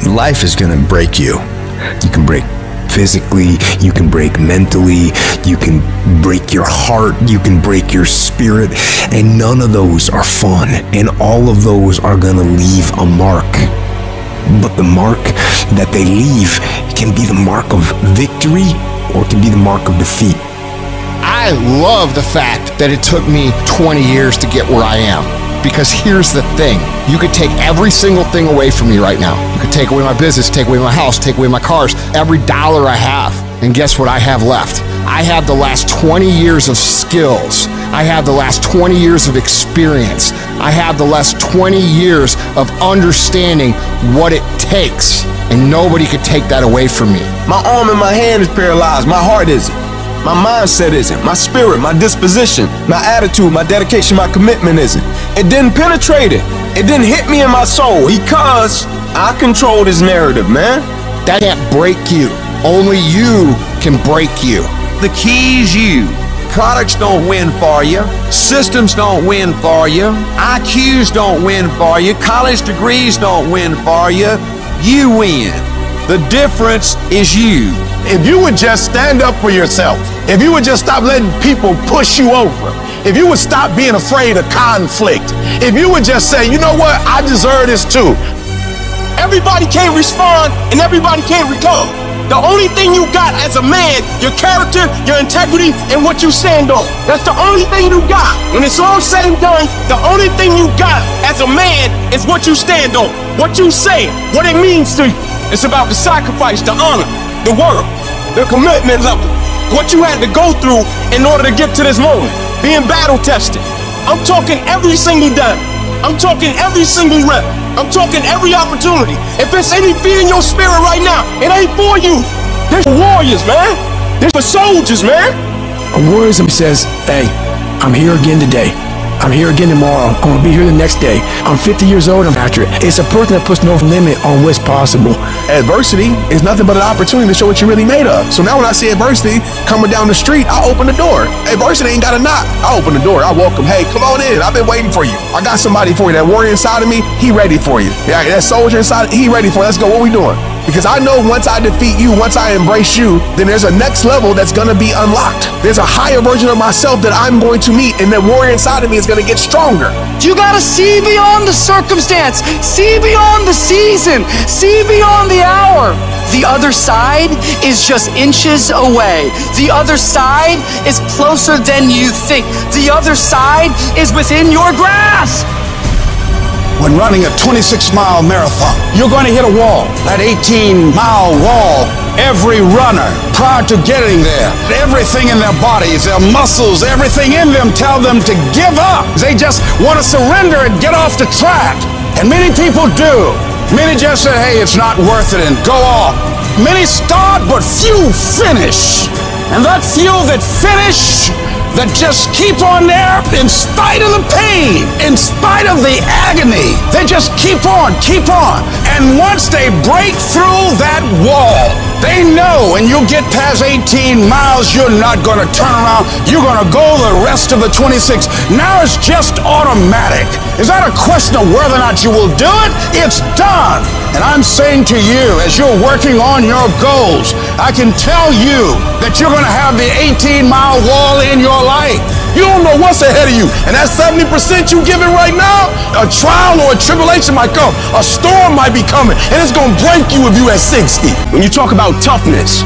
life is gonna break you. You can break physically, you can break mentally, you can break your heart, you can break your spirit, and none of those are fun, and all of those are gonna leave a mark. But the mark that they leave can be the mark of victory or it can be the mark of defeat. I love the fact that it took me 20 years to get where I am. Because here's the thing, you could take every single thing away from me right now. You could take away my business, take away my house, take away my cars, every dollar I have. And guess what I have left? I have the last 20 years of skills. I have the last 20 years of experience. I have the last 20 years of understanding what it takes. And nobody could take that away from me. My arm and my hand is paralyzed. My heart isn't. My mindset isn't. My spirit, my disposition, my attitude, my dedication, my commitment isn't. It didn't penetrate it. It didn't hit me in my soul because I controlled his narrative, man. That can't break you. Only you can break you. The key is you. Products don't win for you. Systems don't win for you. IQs don't win for you. College degrees don't win for you. You win. The difference is you. If you would just stand up for yourself, if you would just stop letting people push you over, if you would stop being afraid of conflict, if you would just say, you know what, I deserve this too. Everybody can't respond and everybody can't recover. The only thing you got as a man, your character, your integrity, and what you stand on. That's the only thing you got. When it's all said and done, the only thing you got as a man is what you stand on, what you say, what it means to you. It's about the sacrifice, the honor, the work, the commitment level, what you had to go through in order to get to this moment, being battle tested. I'm talking every single day. I'm talking every single rep. I'm talking every opportunity. If there's any fear in your spirit right now, it ain't for you. There's warriors, man. There's for soldiers, man. A warrior says, hey, I'm here again today. I'm here again tomorrow. I'm gonna be here the next day. I'm 50 years old, I'm after it. It's a person that puts no limit on what's possible. Adversity is nothing but an opportunity to show what you're really made of. So now when I see adversity coming down the street, I open the door. Adversity ain't got to knock. I open the door. I welcome. Hey, come on in. I've been waiting for you. I got somebody for you. That warrior inside of me, he ready for you. Yeah, that soldier inside, he ready for you. Let's go. What we doing? Because I know once I defeat you, once I embrace you, then there's a next level that's gonna be unlocked. There's a higher version of myself that I'm going to meet, and that warrior inside of me is gonna get stronger. You gotta see beyond the circumstance, see beyond the season, see beyond the hour. The other side is just inches away. The other side is closer than you think. The other side is within your grasp. When running a 26-mile marathon, you're going to hit a wall, that 18-mile wall. Every runner, prior to getting there, everything in their bodies, their muscles, everything in them tell them to give up. They just want to surrender and get off the track. And many people do. Many just say, hey, it's not worth it, and go off. Many start, but few finish. And that few that finish, that just keep on there in spite of the pain, in spite of the agony. They just keep on. And once they break through that wall, they know when you get past 18 miles, you're not going to turn around. You're going to go the rest of the 26. Now it's just automatic. Is that a question of whether or not you will do it? It's done. And I'm saying to you, as you're working on your goals, I can tell you that you're going to have the 18-mile wall in your life. You don't know what's ahead of you. And that 70% you giving right now, a trial or a tribulation might come. A storm might be coming, and it's going to break you if you at 60. When you talk about toughness,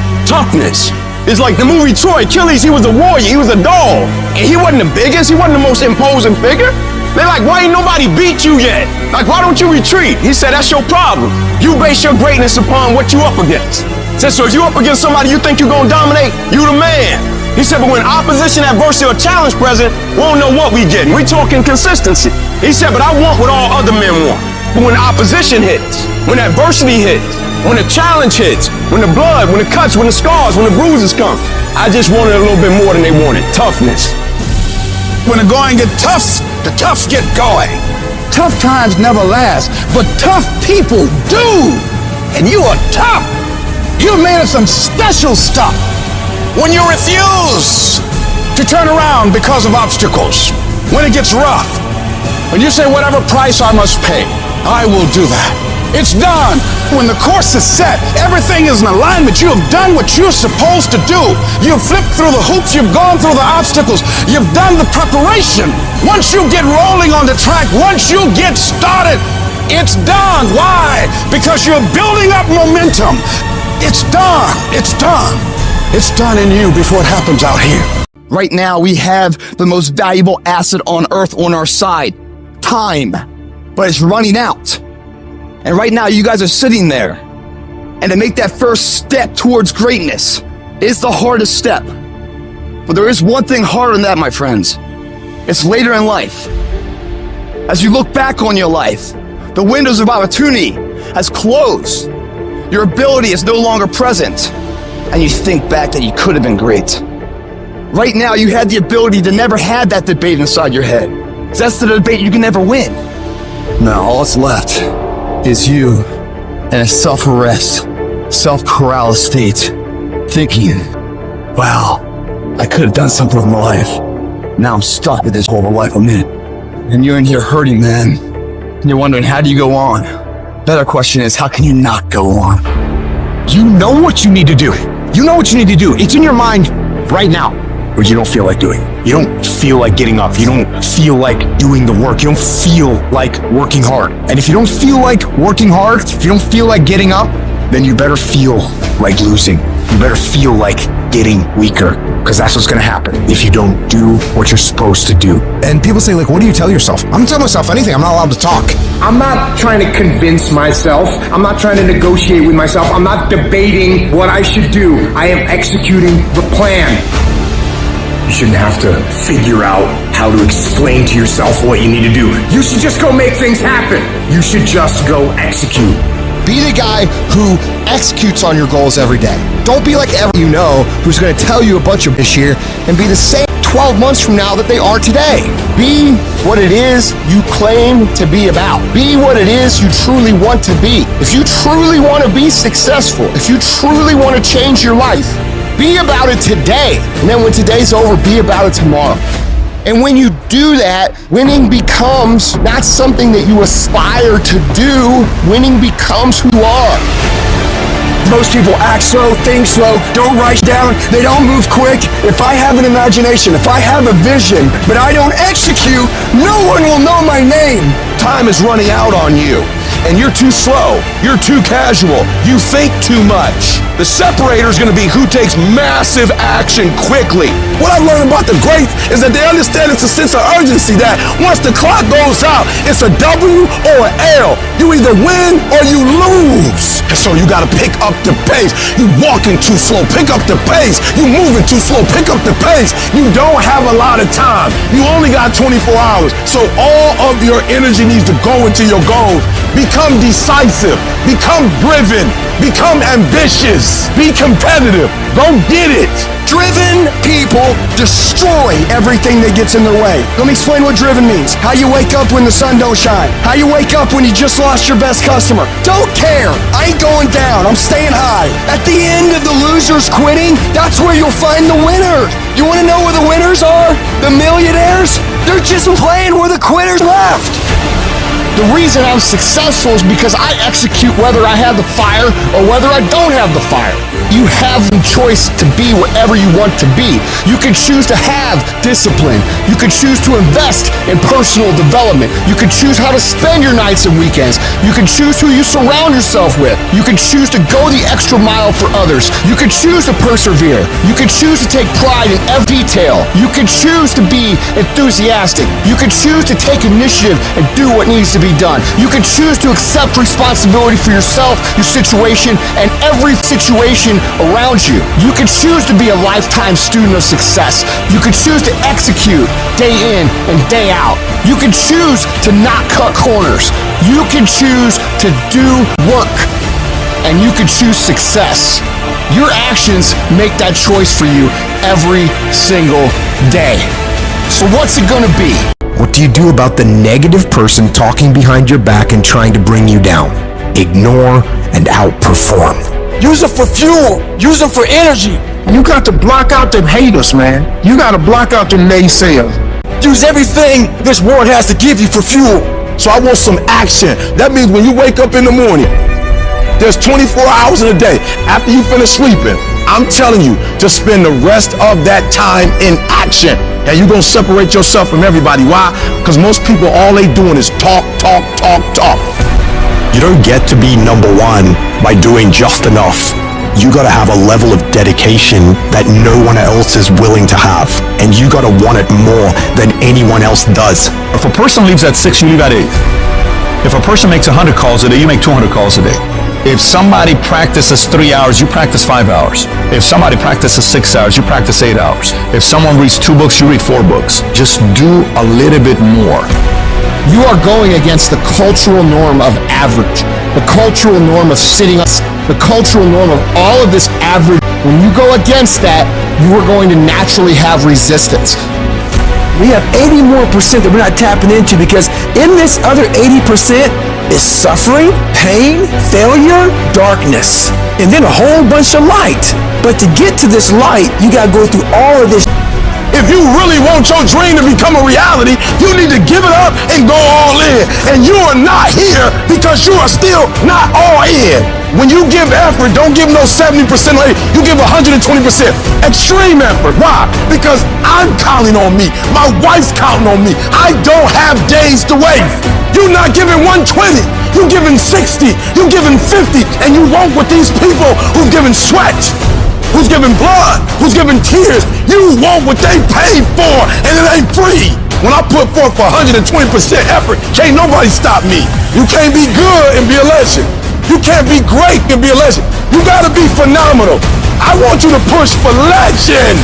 it's like the movie Troy. Achilles, he was a warrior, he was a dog. And he wasn't the biggest, he wasn't the most imposing figure. They're like, why ain't nobody beat you yet? Like, why don't you retreat? He said, that's your problem. You base your greatness upon what you up against. He said, so if you up against somebody you think you're gonna dominate, you the man. He said, but when opposition, adversity, or challenge present, we don't know what we getting. We talking consistency. He said, but I want what all other men want. But when opposition hits, when adversity hits, when the challenge hits, when the blood, when the cuts, when the scars, when the bruises come, I just wanted a little bit more than they wanted. Toughness. When the going get tough, the toughs get going. Tough times never last, but tough people do. And you are tough. You're made of some special stuff. When you refuse to turn around because of obstacles, when it gets rough, when you say whatever price I must pay, I will do that. It's done. When the course is set, everything is in alignment. You have done what you're supposed to do. You've flipped through the hoops. You've gone through the obstacles. You've done the preparation. Once you get rolling on the track, once you get started, it's done. Why? Because you're building up momentum. It's done. It's done. It's done in you before it happens out here. Right now, we have the most valuable asset on earth on our side. Time. But it's running out. And right now, you guys are sitting there. And to make that first step towards greatness is the hardest step. But there is one thing harder than that, my friends. It's later in life. As you look back on your life, the windows of opportunity has closed. Your ability is no longer present. And you think back that you could have been great. Right now, you had the ability to never have that debate inside your head. That's the debate you can never win. Now, all that's left is you in a self-arrest, self-corral state, thinking, wow, I could have done something with my life. Now I'm stuck with this whole life I'm in. And you're in here hurting, man. And you're wondering, how do you go on? Better question is, how can you not go on? You know what you need to do. You know what you need to do. It's in your mind right now. But you don't feel like doing it. You don't feel like getting up. You don't feel like doing the work. You don't feel like working hard. And if you don't feel like working hard, if you don't feel like getting up, then you better feel like losing. You better feel like getting weaker, because that's what's gonna happen if you don't do what you're supposed to do. And people say, like, what do you tell yourself? I'm telling myself anything. I'm not allowed to talk. I'm not trying to convince myself. I'm not trying to negotiate with myself. I'm not debating what I should do. I am executing the plan. You shouldn't have to figure out how to explain to yourself what you need to do. You should just go make things happen. You should just go execute. Be the guy who executes on your goals every day. Don't be like everyone you know who's going to tell you a bunch of this year and be the same 12 months from now that they are today. Be what it is you claim to be about. Be what it is you truly want to be. If you truly want to be successful, if you truly want to change your life, be about it today. And then when today's over, be about it tomorrow. And when you do that, winning becomes not something that you aspire to do. Winning becomes who you are. Most people act slow, think slow, don't write down, they don't move quick. If I have an imagination, if I have a vision, but I don't execute, no one will know my name. Time is running out on you, and you're too slow, you're too casual, you think too much. The separator is going to be who takes massive action quickly. What I've learned about the greats is that they understand it's a sense of urgency that once the clock goes out, it's a W or an L. You either win or you lose. And so you got to pick up the pace. You walking too slow, pick up the pace. You moving too slow, pick up the pace. You don't have a lot of time. You only got 24 hours. So all of your energy needs to go into your goals. Become decisive, become driven, become ambitious, be competitive. Go get it. Driven people destroy everything that gets in their way. Let me explain what driven means. How you wake up when the sun don't shine. How you wake up when you just lost your best customer. Don't care. I ain't going down. I'm staying high. At the end of the losers quitting, that's where you'll find the winner. You want to know where the winners are? The millionaires? They're just playing where the quitters left. The reason I'm successful is because I execute whether I have the fire or whether I don't have the fire. You have the choice to be whatever you want to be. You can choose to have discipline. You can choose to invest in personal development. You can choose how to spend your nights and weekends. You can choose who you surround yourself with. You can choose to go the extra mile for others. You can choose to persevere. You can choose to take pride in every detail. You can choose to be enthusiastic. You can choose to take initiative and do what needs to be done. You can choose to accept responsibility for yourself, your situation, and every situation around you. You can choose to be a lifetime student of success. You can choose to execute day in and day out. You can choose to not cut corners. You can choose to do work. And you can choose success. Your actions make that choice for you every single day. So what's it gonna be? What do you do about the negative person talking behind your back and trying to bring you down? Ignore and outperform. Use it for fuel. Use it for energy. You got to block out them haters, man. You got to block out them naysayers. Use everything this world has to give you for fuel. So I want some action. That means when you wake up in the morning, there's 24 hours in a day. After you finish sleeping, I'm telling you to spend the rest of that time in action. And you're going to separate yourself from everybody. Why? Because most people, all they doing is talk, talk, talk, talk. You don't get to be number one by doing just enough. You gotta have a level of dedication that no one else is willing to have. And you gotta want it more than anyone else does. If a person leaves at 6, you leave at 8. If a person makes 100 calls a day, you make 200 calls a day. If somebody practices 3 hours, you practice 5 hours. If somebody practices 6 hours, you practice 8 hours. If someone reads 2 books, you read 4 books. Just do a little bit more. You are going against the cultural norm of average, the cultural norm of sitting, the cultural norm of all of this average. When you go against that, you are going to naturally have resistance. We have 80% more that we're not tapping into, because in this other 80% is suffering, pain, failure, darkness, and then a whole bunch of light. But to get to this light, you gotta go through all of this. If you really want your dream to become a reality, you need to give it up and go all in. And you are not here because you are still not all in. When you give effort, don't give no 70% or 80%. You give 120%. Extreme effort. Why? Because I'm counting on me. My wife's counting on me. I don't have days to waste. You're not giving 120. You're giving 60. You're giving 50. And you won't with these people who've given sweat, who's giving blood, who's giving tears. You want what they paid for, and it ain't free. When I put forth 120% effort, can't nobody stop me. You can't be good and be a legend. You can't be great and be a legend. You gotta be phenomenal. I want you to push for legend.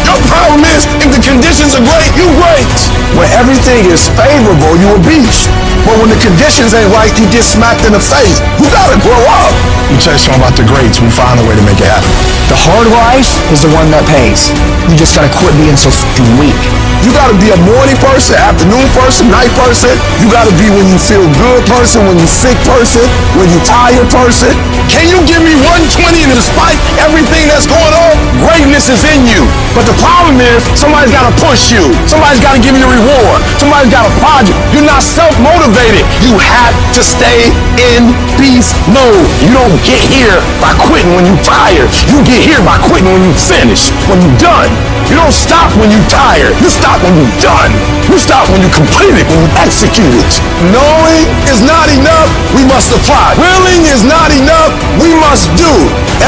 Your problem is, if the conditions are great, you great. When everything is favorable, you a beast. But when the conditions ain't right, you get smacked in the face. You gotta grow up. You tell someone about the greats, we find a way to make it happen. The hard life is the one that pays. You just gotta quit being so fucking weak. You gotta be a morning person, afternoon person, night person. You gotta be when you feel good person, when you sick person, when you tired person. Can you give me 120 and despite everything that's going on, greatness is in you. But the problem is, somebody's gotta push you. Somebody's gotta give you a reward. Somebody's gotta prod you. You're not self-motivated. You have to stay in beast mode. You don't get here by quitting when you're tired. You get here by quitting when you finish, when you're done. You don't stop when you're tired. You stop when you're done. You stop when you complete it, when you execute it. Knowing is not enough, we must apply. Willing is not enough, we must do.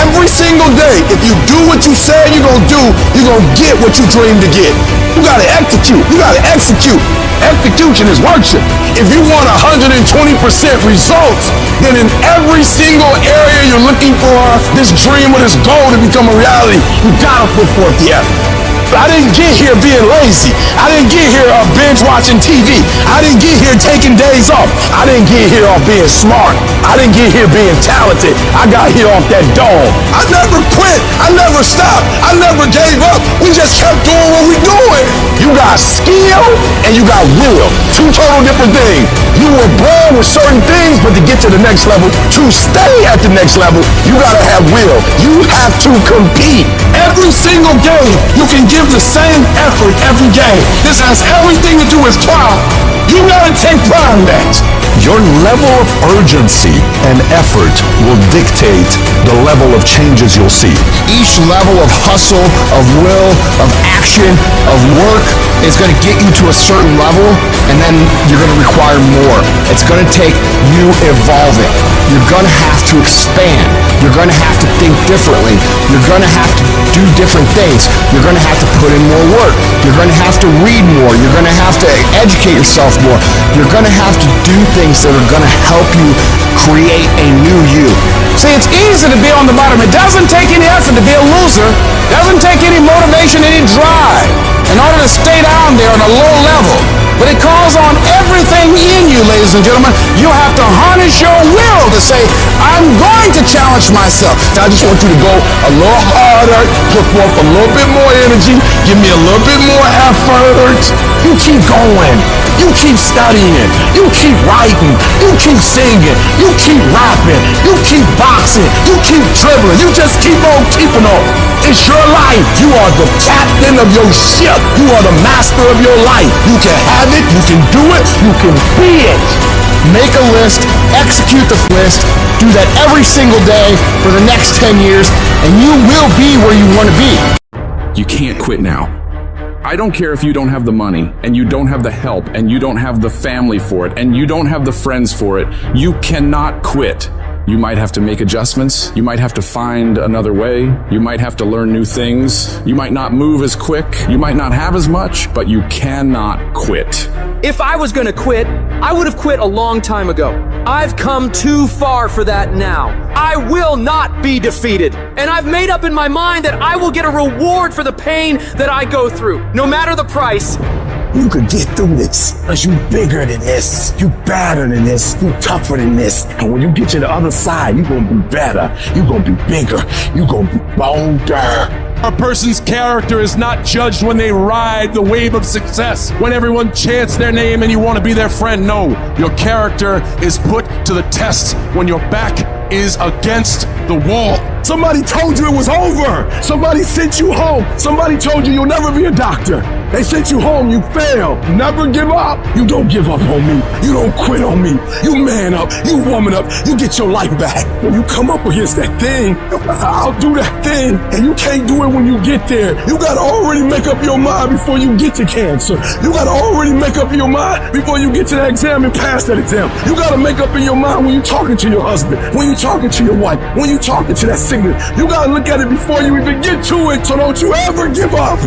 Every single day, if you do what you said you're gonna do, you're gonna get what you dreamed to get. You gotta execute. You gotta execute. Execution is worship. If you want 120% results, then in every single area you're looking for this dream or this goal to become a reality, you gotta put forth the effort. I didn't get here being lazy. I didn't get here binge watching TV. I didn't get here taking days off. I didn't get here off being smart. I didn't get here being talented. I got here off that dome. I never quit. I never stopped. I never gave up. We just kept doing what we doing. You got skill and you got will. Two total different things. You were born with certain things, but to get to the next level, to stay at the next level, you gotta have will. You have to compete. Every single game, you can give the same effort every game. This has everything to do with pride. You gotta take pride in that. Your level of urgency and effort will dictate the level of changes you'll see. Each level of hustle, of will, of action, of work is going to get you to a certain level, and then you're going to require more. It's going to take you evolving. You're going to have to expand. You're going to have to think differently. You're going to have to do different things. You're going to have to put in more work. You're going to have to read more. You're going to have to educate yourself more. You're going to have to do things that are going to help you create a new you. See, it's easy to be on the bottom. It doesn't take any effort to be a loser. It doesn't take any motivation, any drive in order to stay down there on a low level. But it calls on everything in you, ladies and gentlemen. You have to harness your will to say, I'm going to challenge myself. I just want you to go a little harder, put forth a little bit more energy, give me a little bit more effort. You keep going. You keep studying. You keep writing. You keep singing. You keep rapping. You keep boxing. You keep dribbling. You just keep on keeping on. It's your life. You are the captain of your ship. You are the master of your life. You can have it, you can do it, you can be it. Make a list, execute the list, do that every single day for the next 10 years, and you will be where you want to be. You can't quit now. I don't care if you don't have the money, and you don't have the help, and you don't have the family for it, and you don't have the friends for it. You cannot quit. You might have to make adjustments. You might have to find another way. You might have to learn new things. You might not move as quick. You might not have as much, but you cannot quit. If I was gonna quit, I would have quit a long time ago. I've come too far for that now. I will not be defeated. And I've made up in my mind that I will get a reward for the pain that I go through, no matter the price. You could get through this, because you bigger than this, you better than this, you tougher than this. And when you get to the other side, you're gonna be better, you're gonna be bigger, you're gonna be bolder. A person's character is not judged when they ride the wave of success, when everyone chants their name and you want to be their friend. No, your character is put to the test when your back is against the wall. Somebody told you it was over. Somebody sent you home. Somebody told you you'll never be a doctor. They sent you home, you failed. Never give up. You don't give up on me. You don't quit on me. You man up, you woman up, you get your life back. When you come up against that thing, I'll do that thing. And you can't do it when you get there. You gotta already make up your mind before you get to cancer. You gotta already make up your mind before you get to that exam and pass that exam. You gotta make up in your mind when you're talking to your husband, when you're talking to your wife, when you're talking to that sickness. You gotta look at it before you even get to it, so don't you ever give up.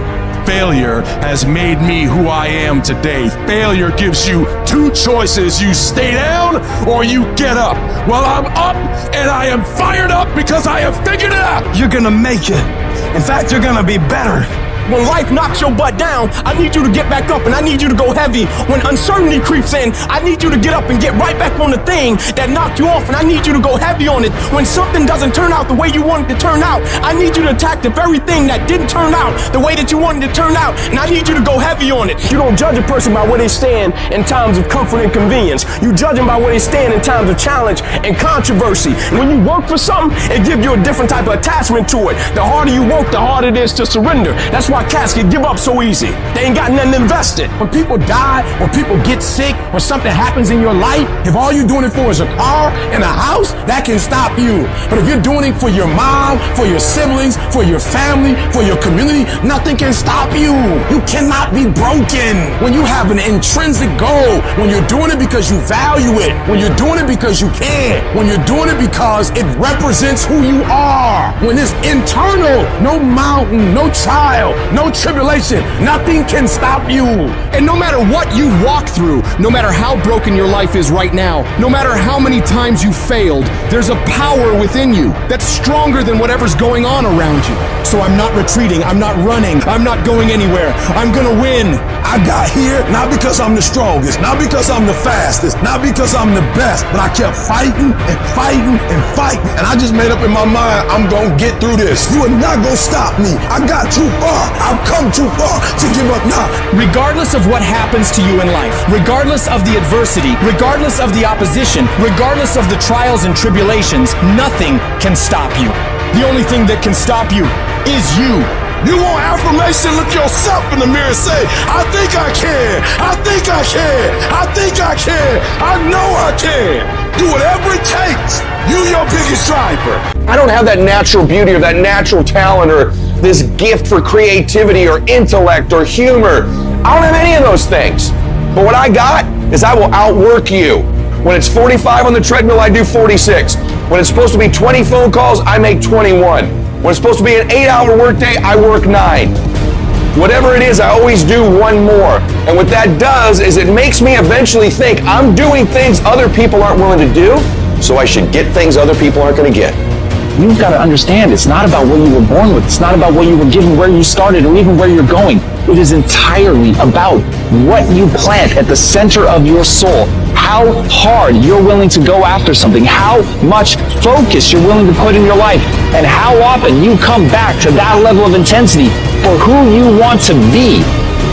Failure has made me who I am today. Failure gives you two choices. You stay down or you get up. Well, I'm up and I am fired up because I have figured it out. You're gonna make it. In fact, you're gonna be better. When life knocks your butt down, I need you to get back up and I need you to go heavy. When uncertainty creeps in, I need you to get up and get right back on the thing that knocked you off, and I need you to go heavy on it. When something doesn't turn out the way you want it to turn out, I need you to attack the very thing that didn't turn out the way that you wanted it to turn out, and I need you to go heavy on it. You don't judge a person by where they stand in times of comfort and convenience. You judge them by where they stand in times of challenge and controversy. When you work for something, it gives you a different type of attachment to it. The harder you work, the harder it is to surrender. That's why cats can give up so easy. They ain't got nothing invested. When people die, or people get sick, or something happens in your life, if all you're doing it for is a car and a house, that can stop you. But if you're doing it for your mom, for your siblings, for your family, for your community, nothing can stop you. You cannot be broken. When you have an intrinsic goal, when you're doing it because you value it, when you're doing it because you can, when you're doing it because it represents who you are, when it's internal, no mountain, no trial, no tribulation, nothing can stop you. And no matter what you walk through, no matter how broken your life is right now, no matter how many times you failed, there's a power within you that's stronger than whatever's going on around you. So I'm not retreating, I'm not running, I'm not going anywhere. I'm gonna win. I got here not because I'm the strongest, not because I'm the fastest, not because I'm the best, but I kept fighting and fighting and fighting. And I just made up in my mind, I'm gonna get through this. You are not gonna stop me. I got too far. I've come too far to give up now. Regardless of what happens to you in life, regardless of the adversity, regardless of the opposition, regardless of the trials and tribulations, nothing can stop you. The only thing that can stop you is you. You want affirmation? Look yourself in the mirror and say, I think I can. I think I can. I think I can. I know I can. Do whatever it takes. You your biggest driver. I don't have that natural beauty or that natural talent or this gift for creativity or intellect or humor. I don't have any of those things. But what I got is I will outwork you. When it's 45 on the treadmill, I do 46. When it's supposed to be 20 phone calls, I make 21. When it's supposed to be an 8-hour workday, I work 9. Whatever it is, I always do one more. And what that does is it makes me eventually think I'm doing things other people aren't willing to do, so I should get things other people aren't going to get. You've got to understand, it's not about what you were born with. It's not about what you were given, where you started, or even where you're going. It is entirely about what you plant at the center of your soul. How hard you're willing to go after something, how much focus you're willing to put in your life, and how often you come back to that level of intensity for who you want to be.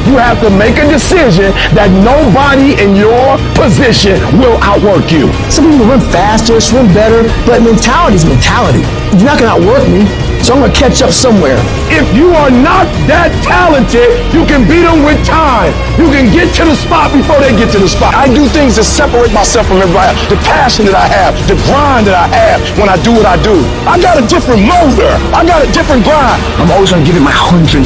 You have to make a decision that nobody in your position will outwork you. Some people run faster, swim better, but mentality is mentality. You're not going to outwork me. So I'm gonna catch up somewhere. If you are not that talented, you can beat them with time. You can get to the spot before they get to the spot. I do things to separate myself from everybody. The passion that I have, the grind that I have when I do what I do. I got a different motor. I got a different grind. I'm always gonna give it my 110%.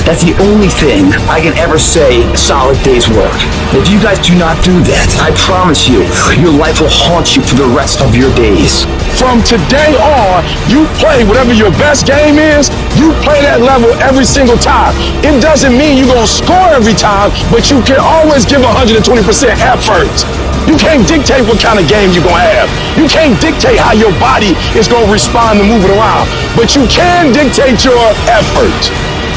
That's the only thing I can ever say a solid day's work. If you guys do not do that, I promise you, your life will haunt you for the rest of your days. From today on, you play whatever your best game is, you play that level every single time. It doesn't mean you're going to score every time, but you can always give 120% effort. You can't dictate what kind of game you're going to have. You can't dictate how your body is going to respond to moving around, but you can dictate your effort.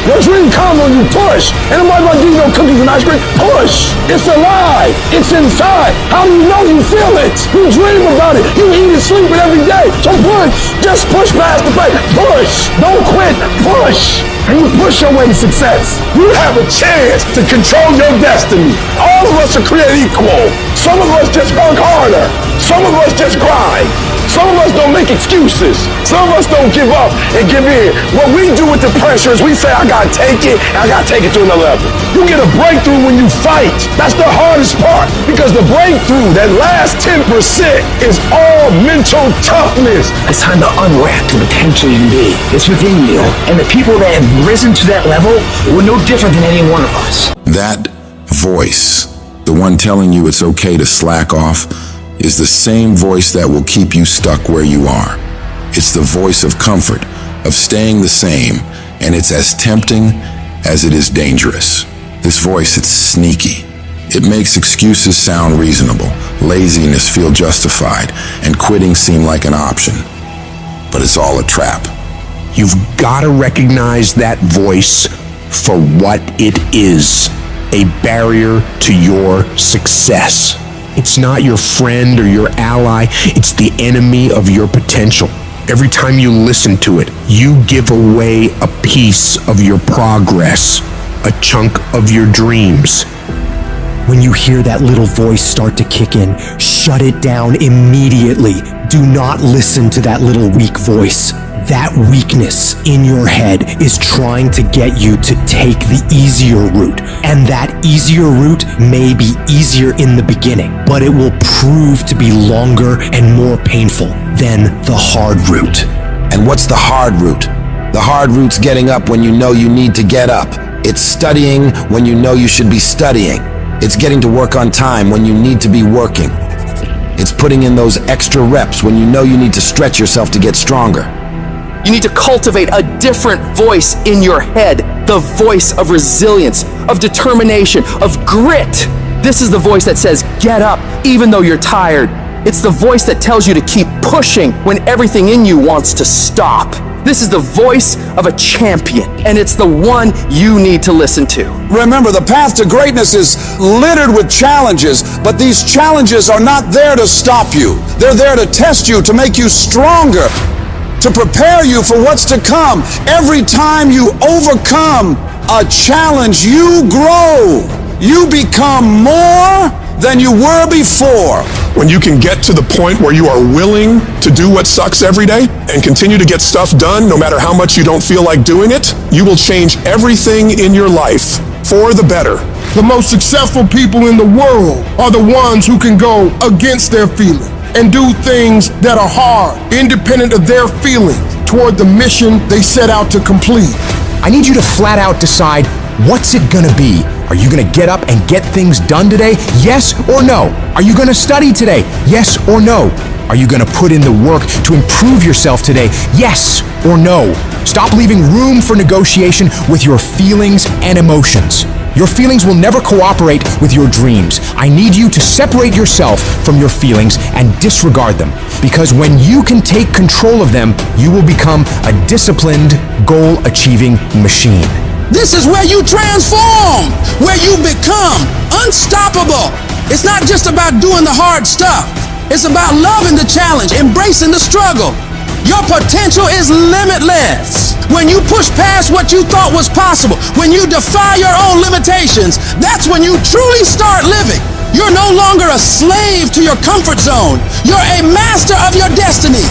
Your dream comes when you push. And nobody about to give you no cookies and ice cream. Push. It's alive. It's inside. How do you know you feel it? You dream about it. You eat and sleep it every day. So push. Just push past the pain. Push. Don't quit. Push. And you push your way to success. You have a chance to control your destiny. All of us are created equal. Some of us just work harder. Some of us just grind. Some of us don't make excuses. Some of us don't give up and give in. What we do with the pressure is we say, I gotta take it, and I gotta take it to another level. You get a breakthrough when you fight. That's the hardest part, because the breakthrough, that last 10%, is all mental toughness. It's time to unwrap the potential you can be. It's within you. And the people that have risen to that level were no different than any one of us. That voice, the one telling you it's okay to slack off, is the same voice that will keep you stuck where you are. It's the voice of comfort, of staying the same, and it's as tempting as it is dangerous. This voice, it's sneaky. It makes excuses sound reasonable, laziness feel justified, and quitting seem like an option. But it's all a trap. You've got to recognize that voice for what it is, a barrier to your success. It's not your friend or your ally, it's the enemy of your potential. Every time you listen to it, you give away a piece of your progress, a chunk of your dreams. When you hear that little voice start to kick in, shut it down immediately. Do not listen to that little weak voice. That weakness in your head is trying to get you to take the easier route. And that easier route may be easier in the beginning, but it will prove to be longer and more painful than the hard route. And what's the hard route? The hard route's getting up when you know you need to get up. It's studying when you know you should be studying. It's getting to work on time when you need to be working. It's putting in those extra reps when you know you need to stretch yourself to get stronger. You need to cultivate a different voice in your head, the voice of resilience, of determination, of grit. This is the voice that says, get up, even though you're tired. It's the voice that tells you to keep pushing when everything in you wants to stop. This is the voice of a champion, and it's the one you need to listen to. Remember, the path to greatness is littered with challenges, but these challenges are not there to stop you. They're there to test you, to make you stronger, to prepare you for what's to come. Every time you overcome a challenge, you grow. You become more than you were before. When you can get to the point where you are willing to do what sucks every day and continue to get stuff done no matter how much you don't feel like doing it, you will change everything in your life for the better. The most successful people in the world are the ones who can go against their feelings and do things that are hard, independent of their feelings, toward the mission they set out to complete. I need you to flat out decide, what's it gonna be? Are you gonna get up and get things done today? Yes or no? Are you gonna study today? Yes or no? Are you gonna put in the work to improve yourself today? Yes or no? Stop leaving room for negotiation with your feelings and emotions. Your feelings will never cooperate with your dreams. I need you to separate yourself from your feelings and disregard them, because when you can take control of them, you will become a disciplined, goal-achieving machine. This is where you transform, where you become unstoppable. It's not just about doing the hard stuff. It's about loving the challenge, embracing the struggle. Your potential is limitless. When you push past what you thought was possible, when you defy your own limitations, that's when you truly start living. You're no longer a slave to your comfort zone. You're a master of your destiny.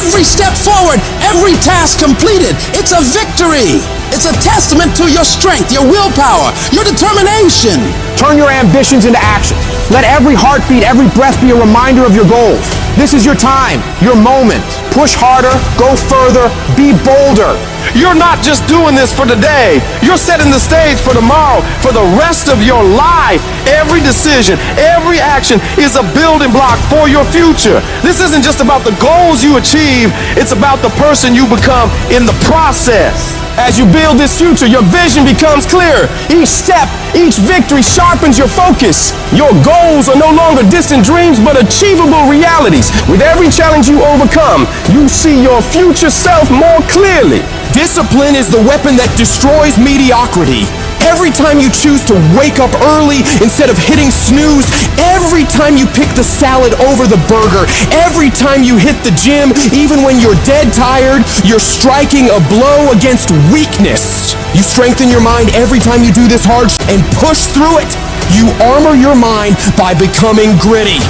every step forward, every task completed. It's a victory. It's a testament to your strength, your willpower, your determination. Turn your ambitions into action. Let every heartbeat, every breath be a reminder of your goals. This is your time, your moment. Push harder, go further, be bolder. You're not just doing this for today. You're setting the stage for tomorrow, for the rest of your life. Every decision, every action is a building block for your future. This isn't just about the goals you achieve, it's about the person you become in the process. As you build this future, your vision becomes clear. Each step, each victory sharpens your focus. Your goals are no longer distant dreams, but achievable realities. With every challenge you overcome, you see your future self more clearly. Discipline is the weapon that destroys mediocrity. Every time you choose to wake up early instead of hitting snooze, every time you pick the salad over the burger, every time you hit the gym, even when you're dead tired, you're striking a blow against weakness. You strengthen your mind every time you do this hard and push through it. You armor your mind by becoming gritty.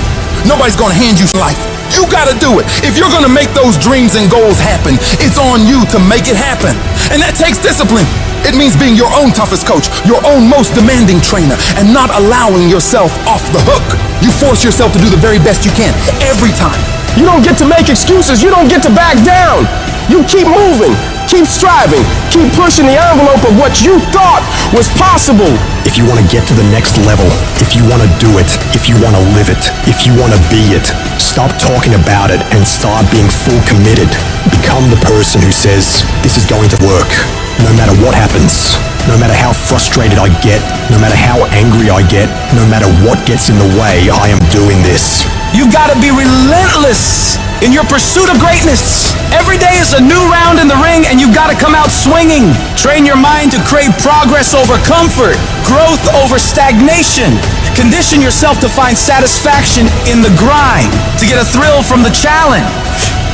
Nobody's gonna hand you life. You gotta do it. If you're gonna make those dreams and goals happen, it's on you to make it happen. And that takes discipline. It means being your own toughest coach, your own most demanding trainer, and not allowing yourself off the hook. You force yourself to do the very best you can, every time. You don't get to make excuses. You don't get to back down. You keep moving, keep striving, keep pushing the envelope of what you thought was possible. If you want to get to the next level, if you want to do it, if you want to live it, if you want to be it, stop talking about it and start being full committed. Become the person who says, this is going to work, no matter what happens, no matter how frustrated I get, no matter how angry I get, no matter what gets in the way, I am doing this. You've got to be relentless in your pursuit of greatness. Every day is a new round in the ring and you've got to come out swinging. Train your mind to crave progress over comfort, growth over stagnation. Condition yourself to find satisfaction in the grind, to get a thrill from the challenge.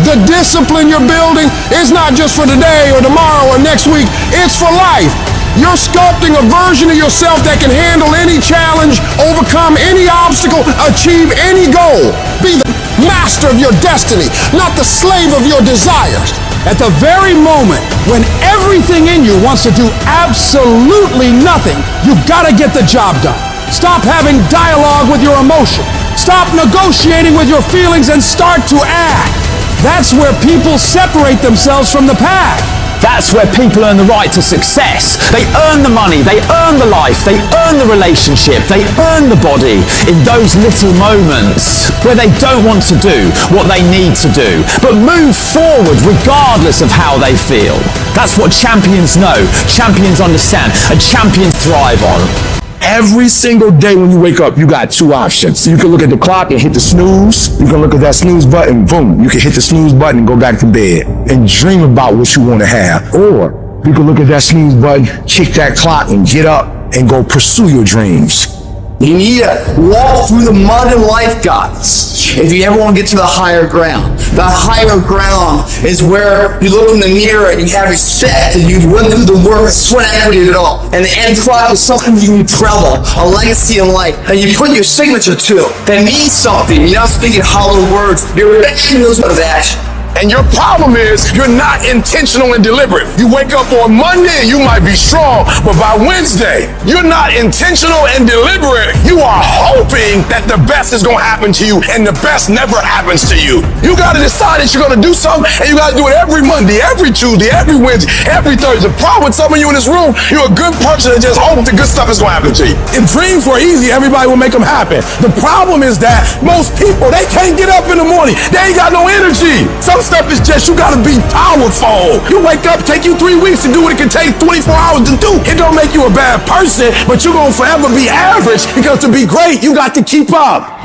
The discipline you're building is not just for today or tomorrow or next week, it's for life. You're sculpting a version of yourself that can handle any challenge, overcome any obstacle, achieve any goal. Be the master of your destiny, not the slave of your desires. At the very moment when everything in you wants to do absolutely nothing, you've got to get the job done. Stop having dialogue with your emotion. Stop negotiating with your feelings and start to act. That's where people separate themselves from the pack. That's where people earn the right to success. They earn the money, they earn the life, they earn the relationship, they earn the body in those little moments where they don't want to do what they need to do, but move forward regardless of how they feel. That's what champions know, champions understand, and champions thrive on. Every single day when you wake up, you got two options. You can look at the clock and hit the snooze. You can look at that snooze button, boom. You can hit the snooze button and go back to bed and dream about what you want to have. Or you can look at that snooze button, kick that clock and get up and go pursue your dreams. You need to walk through the mud in life, guys, if you ever want to get to the higher ground. The higher ground is where you look in the mirror and you have respect and you went through the work, sweat equity at it all. And the end product is something you can be proud of, a legacy in life, and you put your signature to it. That means something. You're not speaking hollow words. You're making those words action. And your problem is you're not intentional and deliberate. You wake up on Monday and you might be strong, but by Wednesday, you're not intentional and deliberate. You are hoping that the best is gonna happen to you, and the best never happens to you. You gotta decide that you're gonna do something, and you gotta do it every Monday, every Tuesday, every Wednesday, every Thursday. The problem with some of you in this room, you're a good person that just hopes the good stuff is gonna happen to you. If dreams were easy, everybody would make them happen. The problem is that most people, they can't get up in the morning. They ain't got no energy. Some stuff is just, you gotta be powerful. You wake up, take you 3 weeks to do what it can take 24 hours to do. It don't make you a bad person, but you're gonna forever be average, because to be great, you got to keep up.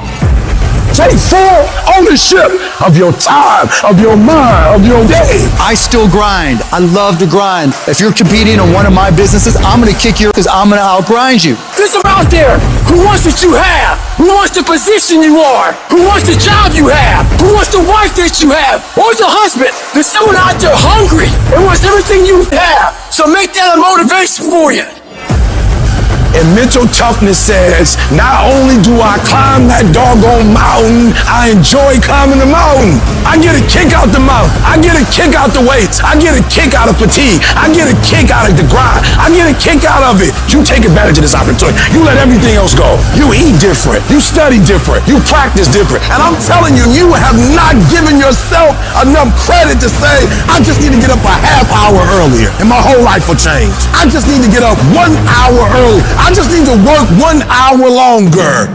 Take full ownership of your time, of your mind, of your day. I still grind. I love to grind. If you're competing in one of my businesses, I'm going to kick you because I'm going to outgrind you. There's some out there who wants what you have, who wants the position you are, who wants the job you have, who wants the wife that you have, or the husband. There's someone out there hungry and wants everything you have. So make that a motivation for you. And mental toughness says, not only do I climb that doggone mountain, I enjoy climbing the mountain. I get a kick out the mouth. I get a kick out the weights. I get a kick out of fatigue. I get a kick out of the grind. I get a kick out of it. You take advantage of this opportunity. You let everything else go. You eat different. You study different. You practice different. And I'm telling you, you have not given yourself enough credit to say, I just need to get up a half hour earlier and my whole life will change. I just need to get up 1 hour early. I just need to work 1 hour longer.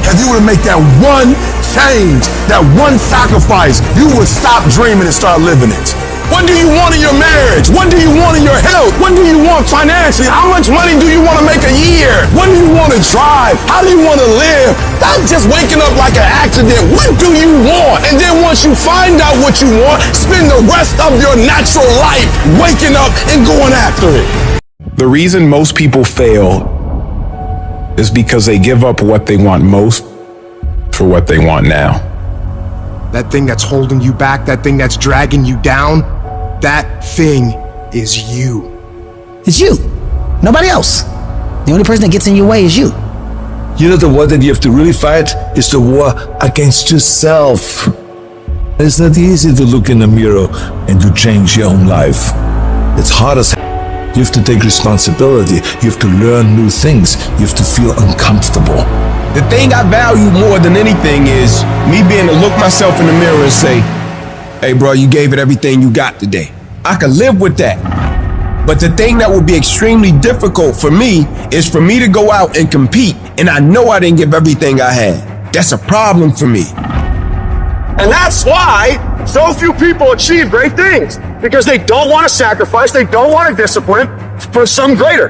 If you were to make that one change, that one sacrifice, you would stop dreaming and start living it. What do you want in your marriage? What do you want in your health? What do you want financially? How much money do you want to make a year? What do you want to drive? How do you want to live? Not just waking up like an accident. What do you want? And then once you find out what you want, spend the rest of your natural life waking up and going after it. The reason most people fail is because they give up what they want most for what they want now. That thing that's holding you back, that thing that's dragging you down, that thing is you. It's you. Nobody else. The only person that gets in your way is you. You know, the war that you have to really fight is the war against yourself. It's not easy to look in the mirror and to change your own life. It's hard as hell. You have to take responsibility. You have to learn new things. You have to feel uncomfortable. The thing I value more than anything is me being to look myself in the mirror and say, hey bro, you gave it everything you got today. I can live with that. But the thing that would be extremely difficult for me is for me to go out and compete and I know I didn't give everything I had. That's a problem for me. And that's why so few people achieve great things, because they don't want to sacrifice, they don't want to discipline for some greater.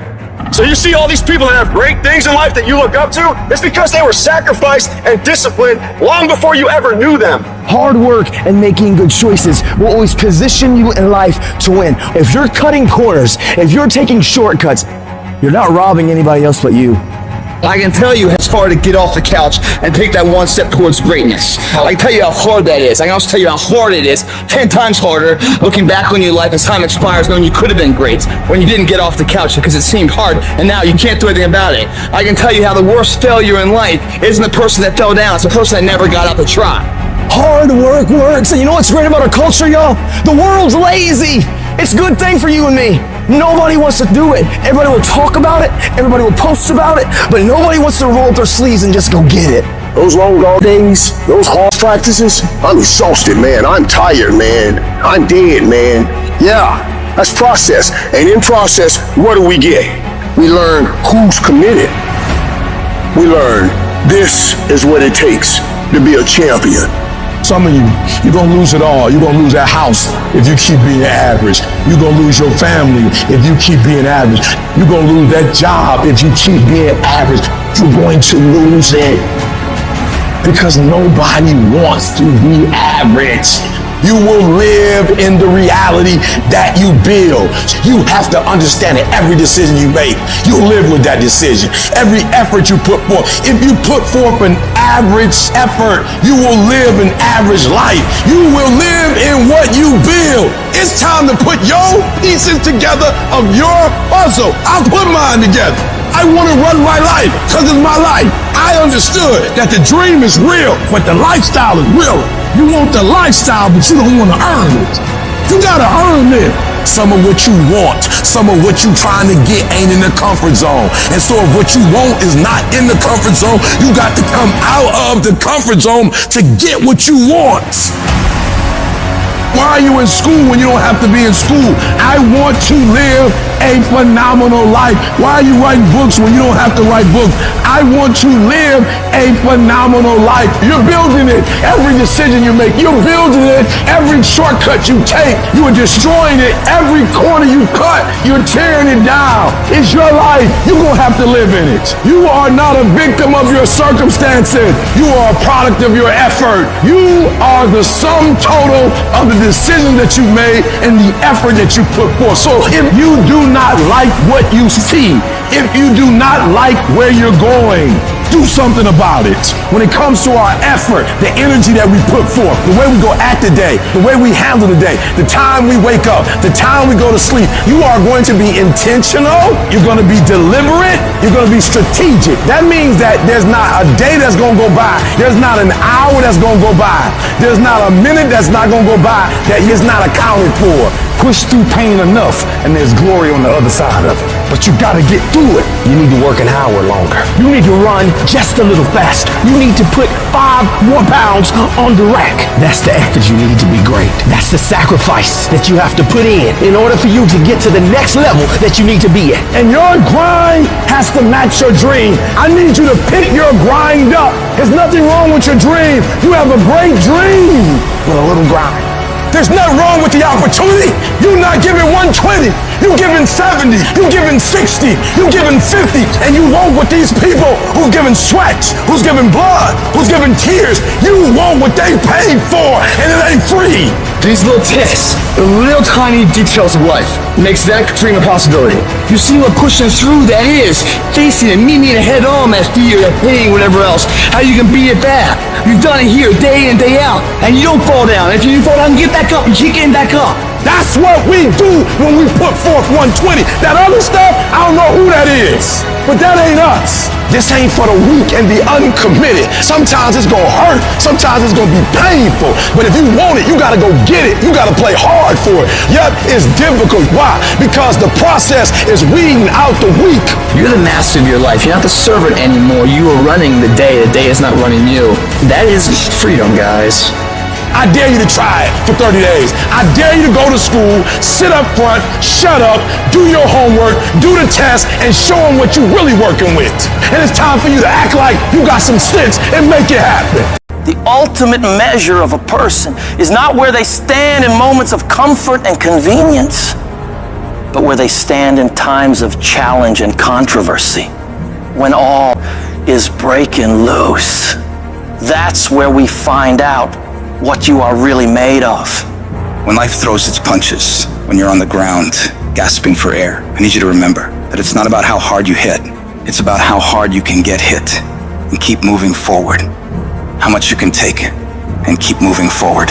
So you see all these people that have great things in life that you look up to, it's because they were sacrificed and disciplined long before you ever knew them. Hard work and making good choices will always position you in life to win. If you're cutting corners, if you're taking shortcuts, you're not robbing anybody else but you. I can tell you it's hard to get off the couch and take that one step towards greatness. I can tell you how hard that is. I can also tell you how hard it is, 10 times harder, looking back on your life as time expires, knowing you could have been great when you didn't get off the couch because it seemed hard, and now you can't do anything about it. I can tell you how the worst failure in life isn't the person that fell down, it's the person that never got up to try. Hard work works, and you know what's great about our culture, y'all? The world's lazy. It's a good thing for you and me. Nobody wants to do it. Everybody will talk about it, everybody will post about it, but nobody wants to roll up their sleeves and just go get it. Those long dog days, those hard practices, I'm exhausted, man. I'm tired, man. I'm dead, man. Yeah, that's process. And in process, what do we get? We learn who's committed. We learn this is what it takes to be a champion. Some of you, you're gonna lose it all. You're gonna lose that house if you keep being average. You're gonna lose your family if you keep being average. You're gonna lose that job if you keep being average. You're going to lose it because nobody wants to be average. You will live in the reality that you build. You have to understand that every decision you make, you live with that decision. Every effort you put forth. If you put forth an average effort, you will live an average life. You will live in what you build. It's time to put your pieces together of your puzzle. I'll put mine together. I want to run my life because it's my life. I understood that the dream is real, but the lifestyle is real. You want the lifestyle, but you don't want to earn it. You gotta earn it. Some of what you want, some of what you trying to get ain't in the comfort zone. And so if what you want is not in the comfort zone, you got to come out of the comfort zone to get what you want. Why are you in school when you don't have to be in school? I want to live a phenomenal life. Why are you writing books when you don't have to write books? I want to live a phenomenal life. You're building it. Every decision you make, you're building it. Every shortcut you take, you are destroying it. Every corner you cut, you're tearing it down. It's your life. You're going to have to live in it. You are not a victim of your circumstances. You are a product of your effort. You are the sum total of the decision that you made and the effort that you put forth. So if you do not like what you see, if you do not like where you're going, do something about it. When it comes to our effort, the energy that we put forth, the way we go at the day, the way we handle the day, the time we wake up, the time we go to sleep, you are going to be intentional, you're going to be deliberate, you're going to be strategic. That means that there's not a day that's going to go by, there's not an hour that's going to go by, there's not a minute that's not going to go by that is not accounted for. Push through pain enough, and there's glory on the other side of it. But you gotta get through it. You need to work an hour longer. You need to run just a little faster. You need to put 5 more pounds on the rack. That's the effort you need to be great. That's the sacrifice that you have to put in order for you to get to the next level that you need to be at. And your grind has to match your dream. I need you to pick your grind up. There's nothing wrong with your dream. You have a great dream, but a little grind. There's nothing wrong with the opportunity. You're not giving 120. You're giving 70. You're giving 60. You're giving 50. And you won't with these people who's giving sweat, who's giving blood, who's giving tears. You want what they paid for, and it ain't free. These little tests, the little tiny details of life, makes that dream a possibility. You see what pushing through that is, facing it, meeting it head on, that fear, that pain, whatever else, how you can beat it back. You've done it here day in, day out, and you don't fall down. If you fall down, get back up and keep getting back up. That's what we do when we put forth 120. That other stuff, I don't know who that is, but that ain't us. This ain't for the weak and the uncommitted. Sometimes it's gonna hurt, sometimes it's gonna be painful, but if you want it, you gotta go get it. You gotta play hard for it. Yep, it's difficult. Why? Because the process is weeding out the weak. You're the master of your life. You're not the servant anymore. You are running the day is not running you. That is freedom, guys. I dare you to try it for 30 days. I dare you to go to school, sit up front, shut up, do your homework, do the test, and show them what you're really working with. And it's time for you to act like you got some sense and make it happen. The ultimate measure of a person is not where they stand in moments of comfort and convenience, but where they stand in times of challenge and controversy, when all is breaking loose. That's where we find out what you are really made of. When life throws its punches, when you're on the ground, gasping for air, I need you to remember that it's not about how hard you hit. It's about how hard you can get hit and keep moving forward. How much you can take and keep moving forward.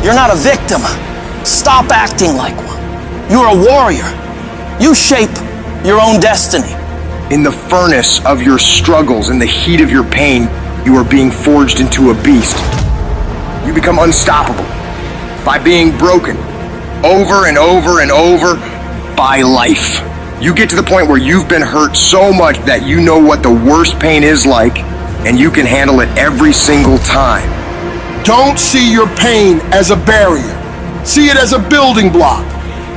You're not a victim. Stop acting like one. You're a warrior. You shape your own destiny. In the furnace of your struggles, in the heat of your pain, you are being forged into a beast. You become unstoppable by being broken over and over and over by life. You get to the point where you've been hurt so much that you know what the worst pain is like, and you can handle it every single time. Don't see your pain as a barrier. See it as a building block.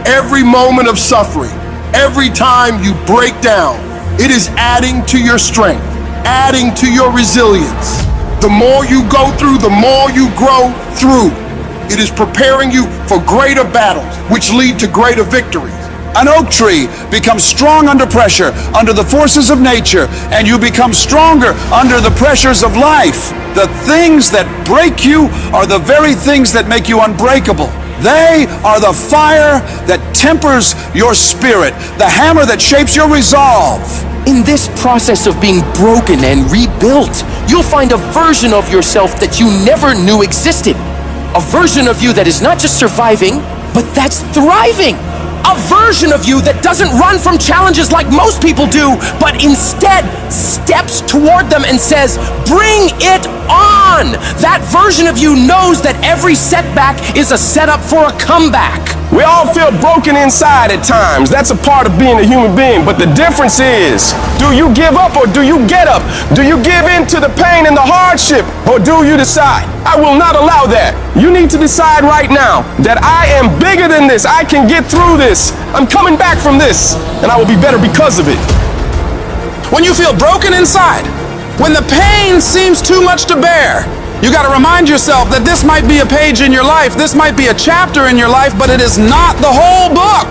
Every moment of suffering, every time you break down, it is adding to your strength, adding to your resilience. The more you go through, the more you grow through. It is preparing you for greater battles, which lead to greater victories. An oak tree becomes strong under pressure, under the forces of nature, and you become stronger under the pressures of life. The things that break you are the very things that make you unbreakable. They are the fire that tempers your spirit, the hammer that shapes your resolve. In this process of being broken and rebuilt, you'll find a version of yourself that you never knew existed. A version of you that is not just surviving, but that's thriving. A version of you that doesn't run from challenges like most people do, but instead steps toward them and says, bring it on. That version of you knows that every setback is a setup for a comeback. We all feel broken inside at times. That's a part of being a human being. But the difference is, do you give up or do you get up? Do you give in to the pain and the hardship or do you decide, I will not allow that? You need to decide right now that I am bigger than this. I can get through this. I'm coming back from this and I will be better because of it. When you feel broken inside, when the pain seems too much to bear, you got to remind yourself that this might be a page in your life, this might be a chapter in your life, but it is not the whole book.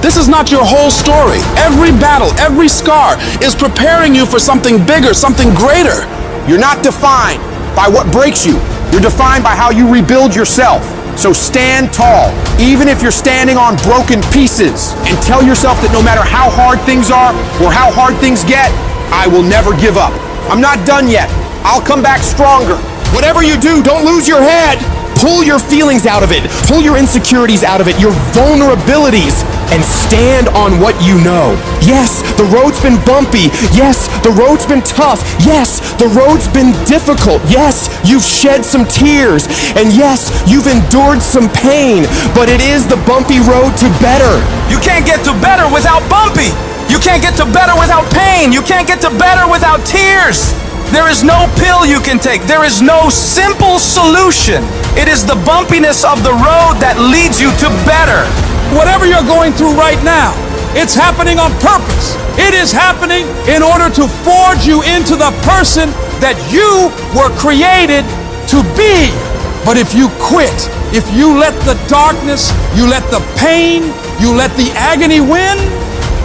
This is not your whole story. Every battle, every scar is preparing you for something bigger, something greater. You're not defined by what breaks you. You're defined by how you rebuild yourself. So stand tall, even if you're standing on broken pieces, and tell yourself that no matter how hard things are or how hard things get, I will never give up. I'm not done yet. I'll come back stronger. Whatever you do, don't lose your head. Pull your feelings out of it. Pull your insecurities out of it, your vulnerabilities, and stand on what you know. Yes, the road's been bumpy. Yes, the road's been tough. Yes, the road's been difficult. Yes, you've shed some tears. And yes, you've endured some pain. But it is the bumpy road to better. You can't get to better without bumpy. You can't get to better without pain. You can't get to better without tears. There is no pill you can take. There is no simple solution. It is the bumpiness of the road that leads you to better. Whatever you're going through right now, it's happening on purpose. It is happening in order to forge you into the person that you were created to be. But if you quit, if you let the darkness, you let the pain, you let the agony win,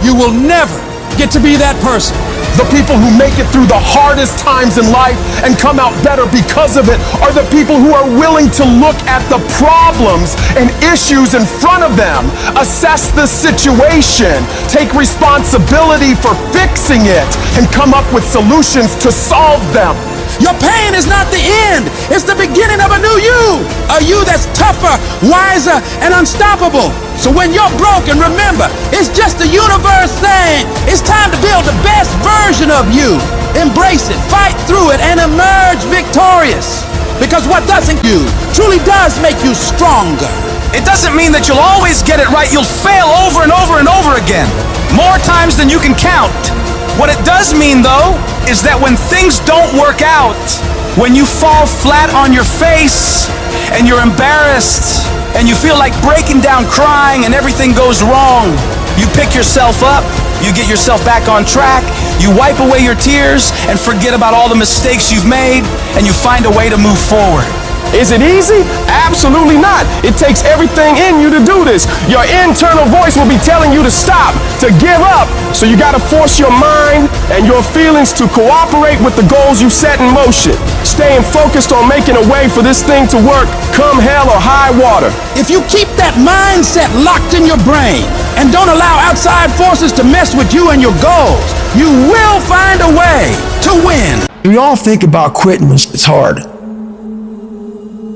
you will never get to be that person. The people who make it through the hardest times in life and come out better because of it are the people who are willing to look at the problems and issues in front of them, assess the situation, take responsibility for fixing it, and come up with solutions to solve them. Your pain is not the end. It's the beginning of a new you. A you that's tougher, wiser, and unstoppable. So when you're broken, remember, it's just the universe saying it's time to build the best version of you. Embrace it, fight through it, and emerge victorious. Because what doesn't you truly does make you stronger. It doesn't mean that you'll always get it right. You'll fail over and over and over again. More times than you can count. What it does mean, though, is that when things don't work out, when you fall flat on your face and you're embarrassed and you feel like breaking down crying and everything goes wrong, you pick yourself up, you get yourself back on track, you wipe away your tears and forget about all the mistakes you've made, and you find a way to move forward. Is it easy? Absolutely not. It takes everything in you to do this. Your internal voice will be telling you to stop, to give up. So you gotta force your mind and your feelings to cooperate with the goals you set in motion. Staying focused on making a way for this thing to work, come hell or high water. If you keep that mindset locked in your brain and don't allow outside forces to mess with you and your goals, you will find a way to win. We all think about quitting when it's hard.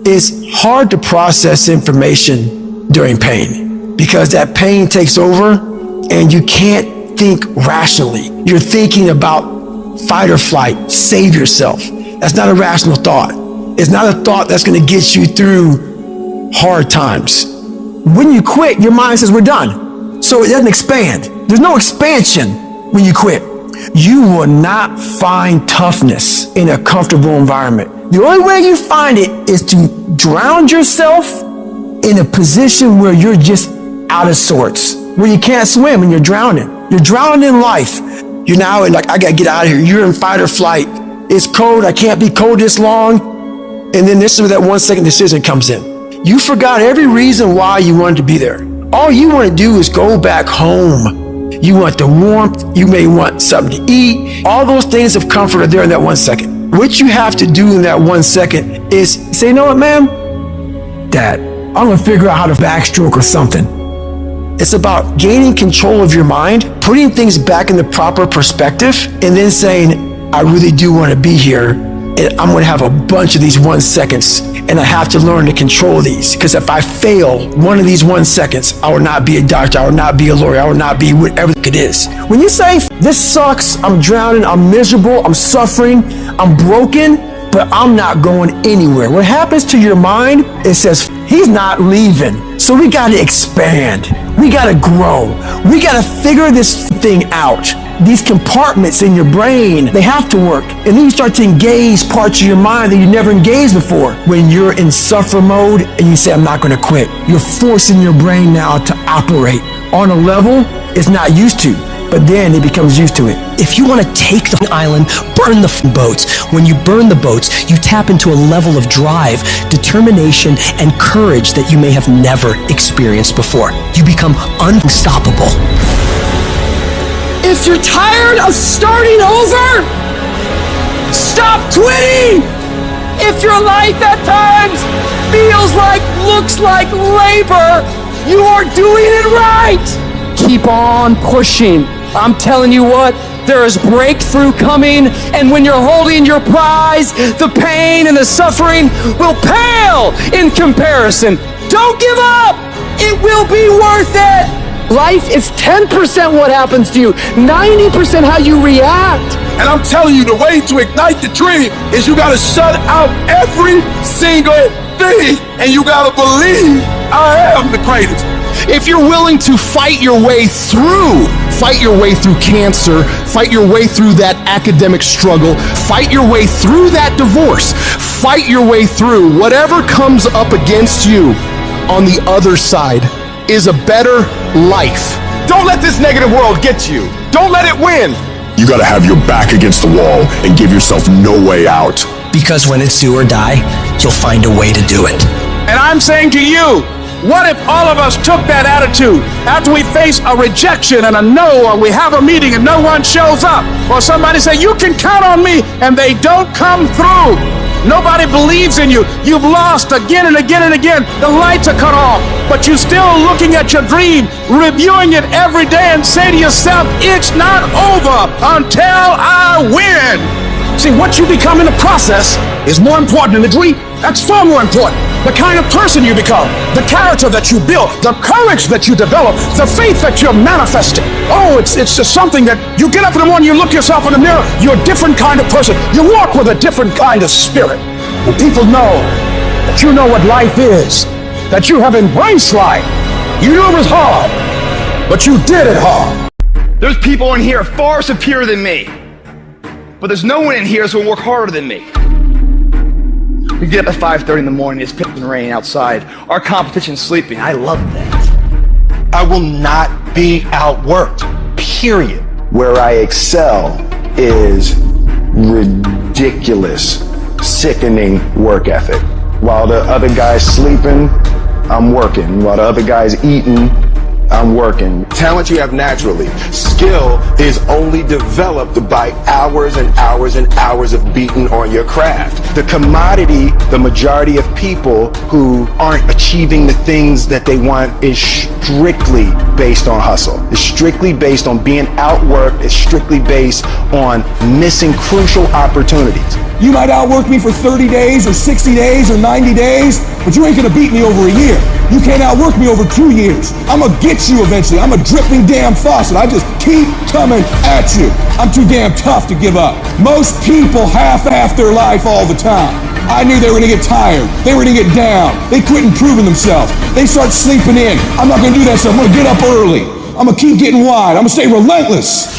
It's hard to process information during pain because that pain takes over and you can't think rationally. You're thinking about fight or flight, save yourself. That's not a rational thought. It's not a thought that's going to get you through hard times. When you quit, your mind says we're done. So it doesn't expand. There's no expansion when you quit. You will not find toughness in a comfortable environment. The only way you find it is to drown yourself in a position where you're just out of sorts, where you can't swim and you're drowning. You're drowning in life. You're now like, I gotta get out of here. You're in fight or flight. It's cold. I can't be cold this long. And then this is where that 1 second decision comes in. You forgot every reason why you wanted to be there. All you want to do is go back home. You want the warmth. You may want something to eat. All those things of comfort are there in that 1 second. What you have to do in that 1 second is say, you know what, ma'am? Dad, I'm gonna figure out how to backstroke or something. It's about gaining control of your mind, putting things back in the proper perspective, and then saying, I really do want to be here, and I'm gonna have a bunch of these 1 seconds, and I have to learn to control these, because if I fail one of these 1 seconds, I will not be a doctor, I will not be a lawyer, I will not be whatever it is. When you say, this sucks, I'm drowning, I'm miserable, I'm suffering, I'm broken, but I'm not going anywhere. What happens to your mind, it says, he's not leaving. So we gotta expand. We gotta grow. We gotta figure this thing out. These compartments in your brain, they have to work. And then you start to engage parts of your mind that you never engaged before. When you're in suffer mode and you say, I'm not gonna quit, you're forcing your brain now to operate on a level it's not used to. But then it becomes used to it. If you want to take the island, burn the boats. When you burn the boats, you tap into a level of drive, determination, and courage that you may have never experienced before. You become unstoppable. If you're tired of starting over, stop quitting! If your life at times feels like, looks like labor, you are doing it right! Keep on pushing. I'm telling you what, there is breakthrough coming, and when you're holding your prize, the pain and the suffering will pale in comparison. Don't give up! It will be worth it! Life is 10% what happens to you, 90% how you react. And I'm telling you, the way to ignite the dream is you gotta shut out every single thing, and you gotta believe I am the greatest. If you're willing to fight your way through cancer, fight your way through that academic struggle, fight your way through that divorce, fight your way through whatever comes up against you, on the other side is a better life. Don't let this negative world get to you. Don't let it win. You gotta have your back against the wall and give yourself no way out. Because when it's do or die, you'll find a way to do it. And I'm saying to you, what if all of us took that attitude after we face a rejection and a no, or we have a meeting and no one shows up, or somebody say, you can count on me, and they don't come through. Nobody believes in you. You've lost again and again and again. The lights are cut off, but you're still looking at your dream, reviewing it every day, and say to yourself, it's not over until I win. See, what you become in the process is more important than the dream. That's far more important. The kind of person you become, the character that you build, the courage that you develop, the faith that you're manifesting. Oh, it's just something that you get up in the morning, you look yourself in the mirror, you're a different kind of person. You walk with a different kind of spirit. When people know that you know what life is, that you have embraced life. You knew it was hard, but you did it hard. There's people in here far superior than me, but there's no one in here that's gonna work harder than me. We get up at 5:30 in the morning, it's pissing rain outside. Our competition's sleeping. I love that. I will not be outworked, period. Where I excel is ridiculous, sickening work ethic. While the other guy's sleeping, I'm working. While the other guy's eating, I'm working. Talent you have naturally. Skill is only developed by hours and hours and hours of beating on your craft. The commodity, the majority of people who aren't achieving the things that they want is strictly based on hustle. It's strictly based on being outworked. It's strictly based on missing crucial opportunities. You might outwork me for 30 days or 60 days or 90 days, but you ain't gonna beat me over a year. You can't outwork me over 2 years. I'm gonna get you eventually. I'm a dripping damn faucet. I just keep coming at you. I'm too damn tough to give up. Most people half-ass their life all the time. I knew they were gonna get tired. They were gonna get down. They quit improving themselves. They start sleeping in. I'm not gonna do that stuff. I'm gonna get up early. I'm gonna keep getting wide. I'm gonna stay relentless.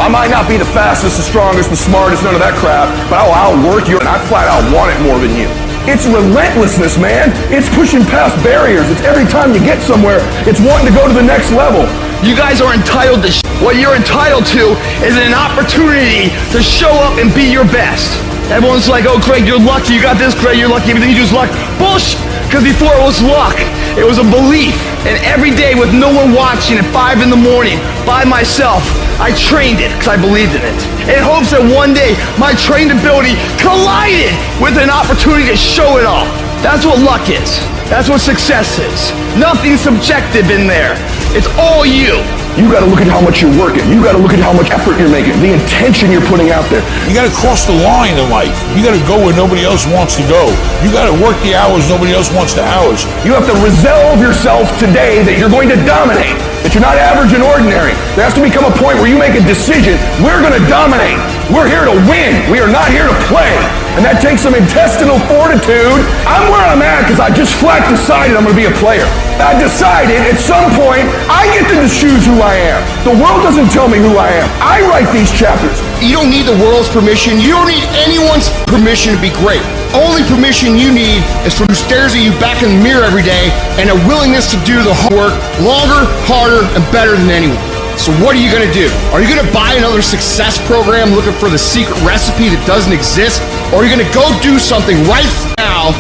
I might not be the fastest, the strongest, the smartest, none of that crap, but I'll outwork you, and I flat out want it more than you. It's relentlessness, man. It's pushing past barriers. It's every time you get somewhere, it's wanting to go to the next level. You guys are entitled to what you're entitled to is an opportunity to show up and be your best. Everyone's like, oh, Greg, you're lucky. You got this, Greg, you're lucky. Everything you do is luck. Bullshit. Because before it was luck, it was a belief. And every day with no one watching at 5 in the morning by myself, I trained it because I believed in it. In hopes that one day my trained ability collided with an opportunity to show it off. That's what luck is. That's what success is. Nothing subjective in there. It's all you. You gotta look at how much you're working. You gotta look at how much effort you're making, the intention you're putting out there. You gotta cross the line in life. You gotta go where nobody else wants to go. You gotta work the hours nobody else wants the hours. You have to resolve yourself today that you're going to dominate, that you're not average and ordinary. There has to become a point where you make a decision. We're gonna dominate. We're here to win. We are not here to play. And that takes some intestinal fortitude. I'm where I'm at because I just flat decided I'm gonna be a player. I decided at some point I get to choose who I am. The world doesn't tell me who I am. I write these chapters. You don't need the world's permission. You don't need anyone's permission to be great. Only permission you need is from who stares at you back in the mirror every day and a willingness to do the hard work longer, harder, and better than anyone. So what are you gonna do? Are you gonna buy another success program looking for the secret recipe that doesn't exist? Or are you gonna go do something right now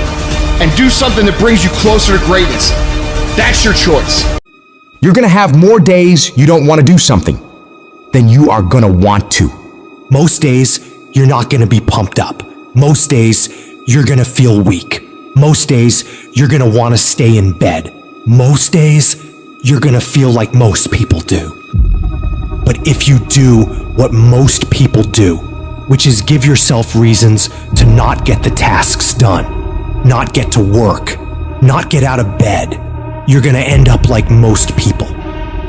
and do something that brings you closer to greatness? That's your choice. You're gonna have more days you don't want to do something than you are gonna want to. Most days, you're not gonna be pumped up. Most days, you're gonna feel weak. Most days, you're gonna want to stay in bed. Most days, you're gonna feel like most people do. But if you do what most people do, which is give yourself reasons to not get the tasks done, not get to work, not get out of bed, you're gonna end up like most people,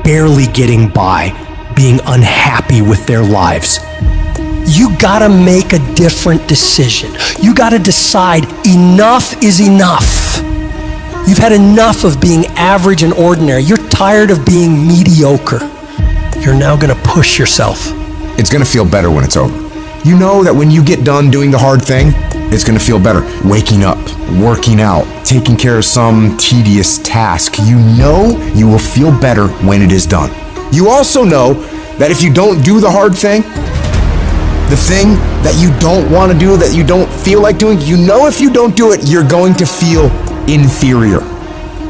barely getting by, being unhappy with their lives. You gotta make a different decision. You gotta decide enough is enough. You've had enough of being average and ordinary. You're tired of being mediocre. You're now gonna push yourself. It's gonna feel better when it's over. You know that when you get done doing the hard thing, it's gonna feel better. Waking up, working out, taking care of some tedious task. You know you will feel better when it is done. You also know that if you don't do the hard thing, the thing that you don't want to do, that you don't feel like doing, you know if you don't do it, you're going to feel inferior.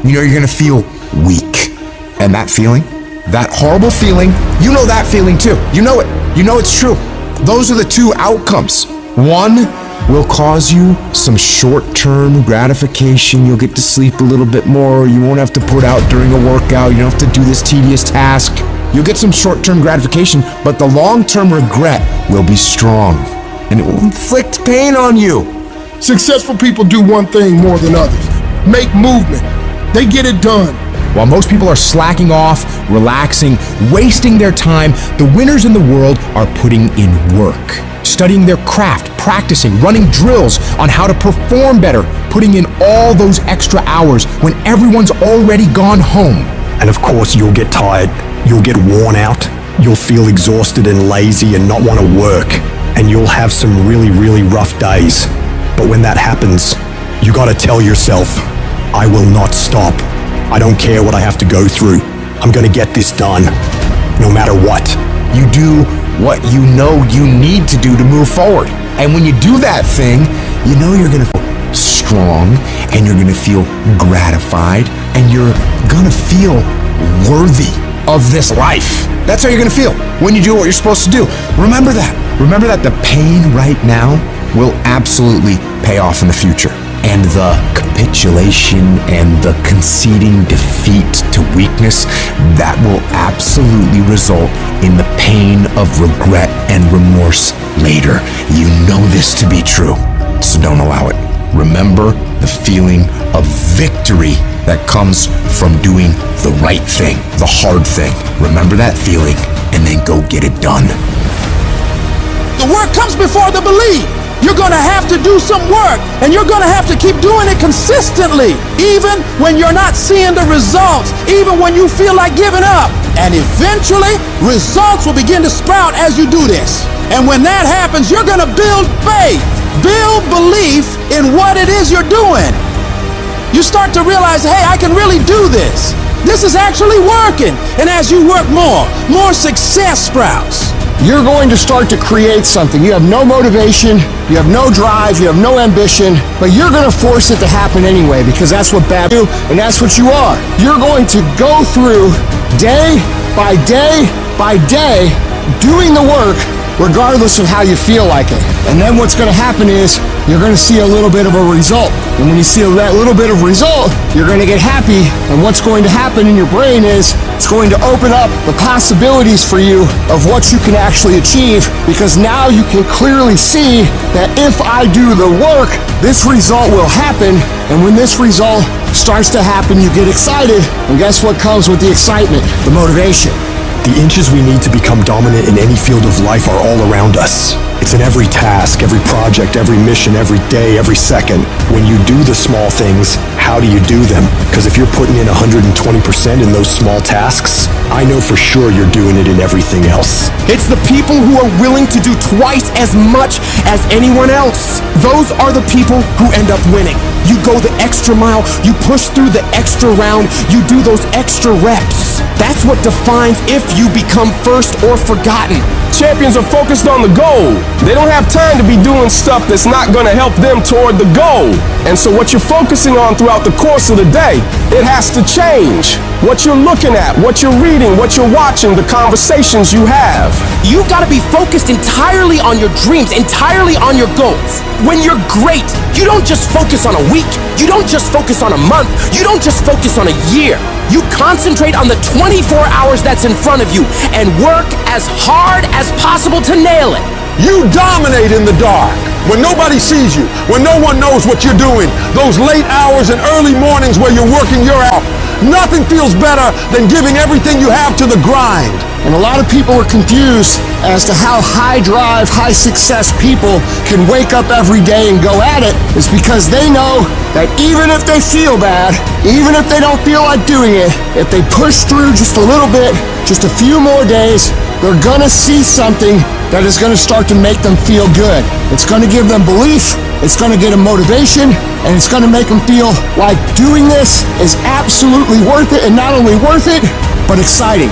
You know you're going to feel weak. And that feeling, that horrible feeling, you know that feeling too. You know it. You know it's true. Those are the two outcomes. One will cause you some short-term gratification. You'll get to sleep a little bit more. You won't have to put out during a workout. You don't have to do this tedious task. You'll get some short-term gratification, but the long-term regret will be strong, and it will inflict pain on you. Successful people do one thing more than others: make movement. They get it done. While most people are slacking off, relaxing, wasting their time, the winners in the world are putting in work, studying their craft, practicing, running drills on how to perform better, putting in all those extra hours when everyone's already gone home. And of course, you'll get tired, you'll get worn out, you'll feel exhausted and lazy and not want to work, and you'll have some really, really rough days. But when that happens, you gotta tell yourself, I will not stop. I don't care what I have to go through. I'm gonna get this done, no matter what. You do what you know you need to do to move forward. And when you do that thing, you know you're gonna feel strong, and you're gonna feel gratified, and you're gonna feel worthy of this life. That's how you're gonna feel when you do what you're supposed to do. Remember that. Remember that the pain right now will absolutely pay off in the future. And the capitulation and the conceding defeat to weakness, that will absolutely result in the pain of regret and remorse later. You know this to be true, so don't allow it. Remember the feeling of victory that comes from doing the right thing, the hard thing. Remember that feeling, and then go get it done. The work comes before the belief. You're gonna have to do some work, and you're gonna have to keep doing it consistently, even when you're not seeing the results, even when you feel like giving up. And eventually, results will begin to sprout as you do this. And when that happens, you're gonna build faith, build belief in what it is you're doing. You start to realize, hey, I can really do this. This is actually working. And as you work more success sprouts. You're going to start to create something. You have no motivation, you have no drive, you have no ambition, but you're going to force it to happen anyway, because that's what bad do, and that's what you are. You're going to go through day by day by day doing the work regardless of how you feel like it. And then what's going to happen is you're going to see a little bit of a result. And when you see that little bit of result, you're going to get happy. And what's going to happen in your brain is it's going to open up the possibilities for you of what you can actually achieve, because now you can clearly see that if I do the work, this result will happen. And when this result starts to happen, you get excited. And guess what comes with the excitement? The motivation. The inches we need to become dominant in any field of life are all around us. It's in every task, every project, every mission, every day, every second. When you do the small things, how do you do them? Because if you're putting in 120% in those small tasks, I know for sure you're doing it in everything else. It's the people who are willing to do twice as much as anyone else. Those are the people who end up winning. You go the extra mile, you push through the extra round, you do those extra reps. That's what defines if you become first or forgotten. Champions are focused on the goal. They don't have time to be doing stuff that's not going to help them toward the goal. And so what you're focusing on throughout the course of the day, it has to change. What you're looking at, what you're reading, what you're watching, the conversations you have. You've got to be focused entirely on your dreams, entirely on your goals. When you're great, you don't just focus on a week, you don't just focus on a month, you don't just focus on a year. You concentrate on the 20 24 hours that's in front of you and work as hard as possible to nail it. You dominate in the dark. When nobody sees you, when no one knows what you're doing, those late hours and early mornings where you're working your ass off, nothing feels better than giving everything you have to the grind. And a lot of people are confused as to how high drive, high success people can wake up every day and go at it. It's because they know that even if they feel bad, even if they don't feel like doing it, if they push through just a little bit, just a few more days, they're gonna see something that is gonna start to make them feel good. It's gonna give them belief, it's gonna get them motivation, and it's gonna make them feel like doing this is absolutely worth it, and not only worth it, but exciting.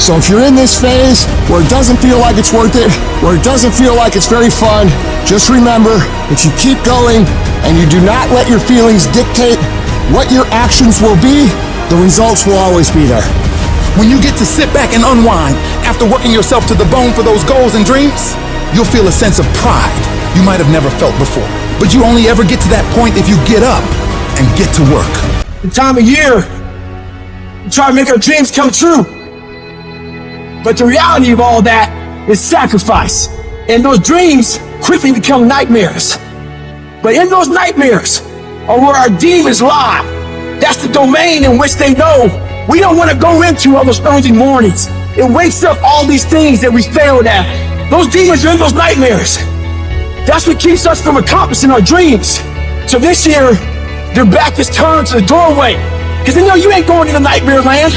So if you're in this phase where it doesn't feel like it's worth it, where it doesn't feel like it's very fun, just remember, if you keep going and you do not let your feelings dictate what your actions will be, the results will always be there. When you get to sit back and unwind after working yourself to the bone for those goals and dreams, you'll feel a sense of pride you might have never felt before. But you only ever get to that point if you get up and get to work. The time of year, we try to make our dreams come true. But the reality of all that is sacrifice. And those dreams quickly become nightmares. But in those nightmares are where our demons lie. That's the domain in which they know we don't want to go into on those early mornings. It wakes up all these things that we failed at. Those demons are in those nightmares. That's what keeps us from accomplishing our dreams. So this year, their back is turned to the doorway. Because they know you ain't going into nightmare land,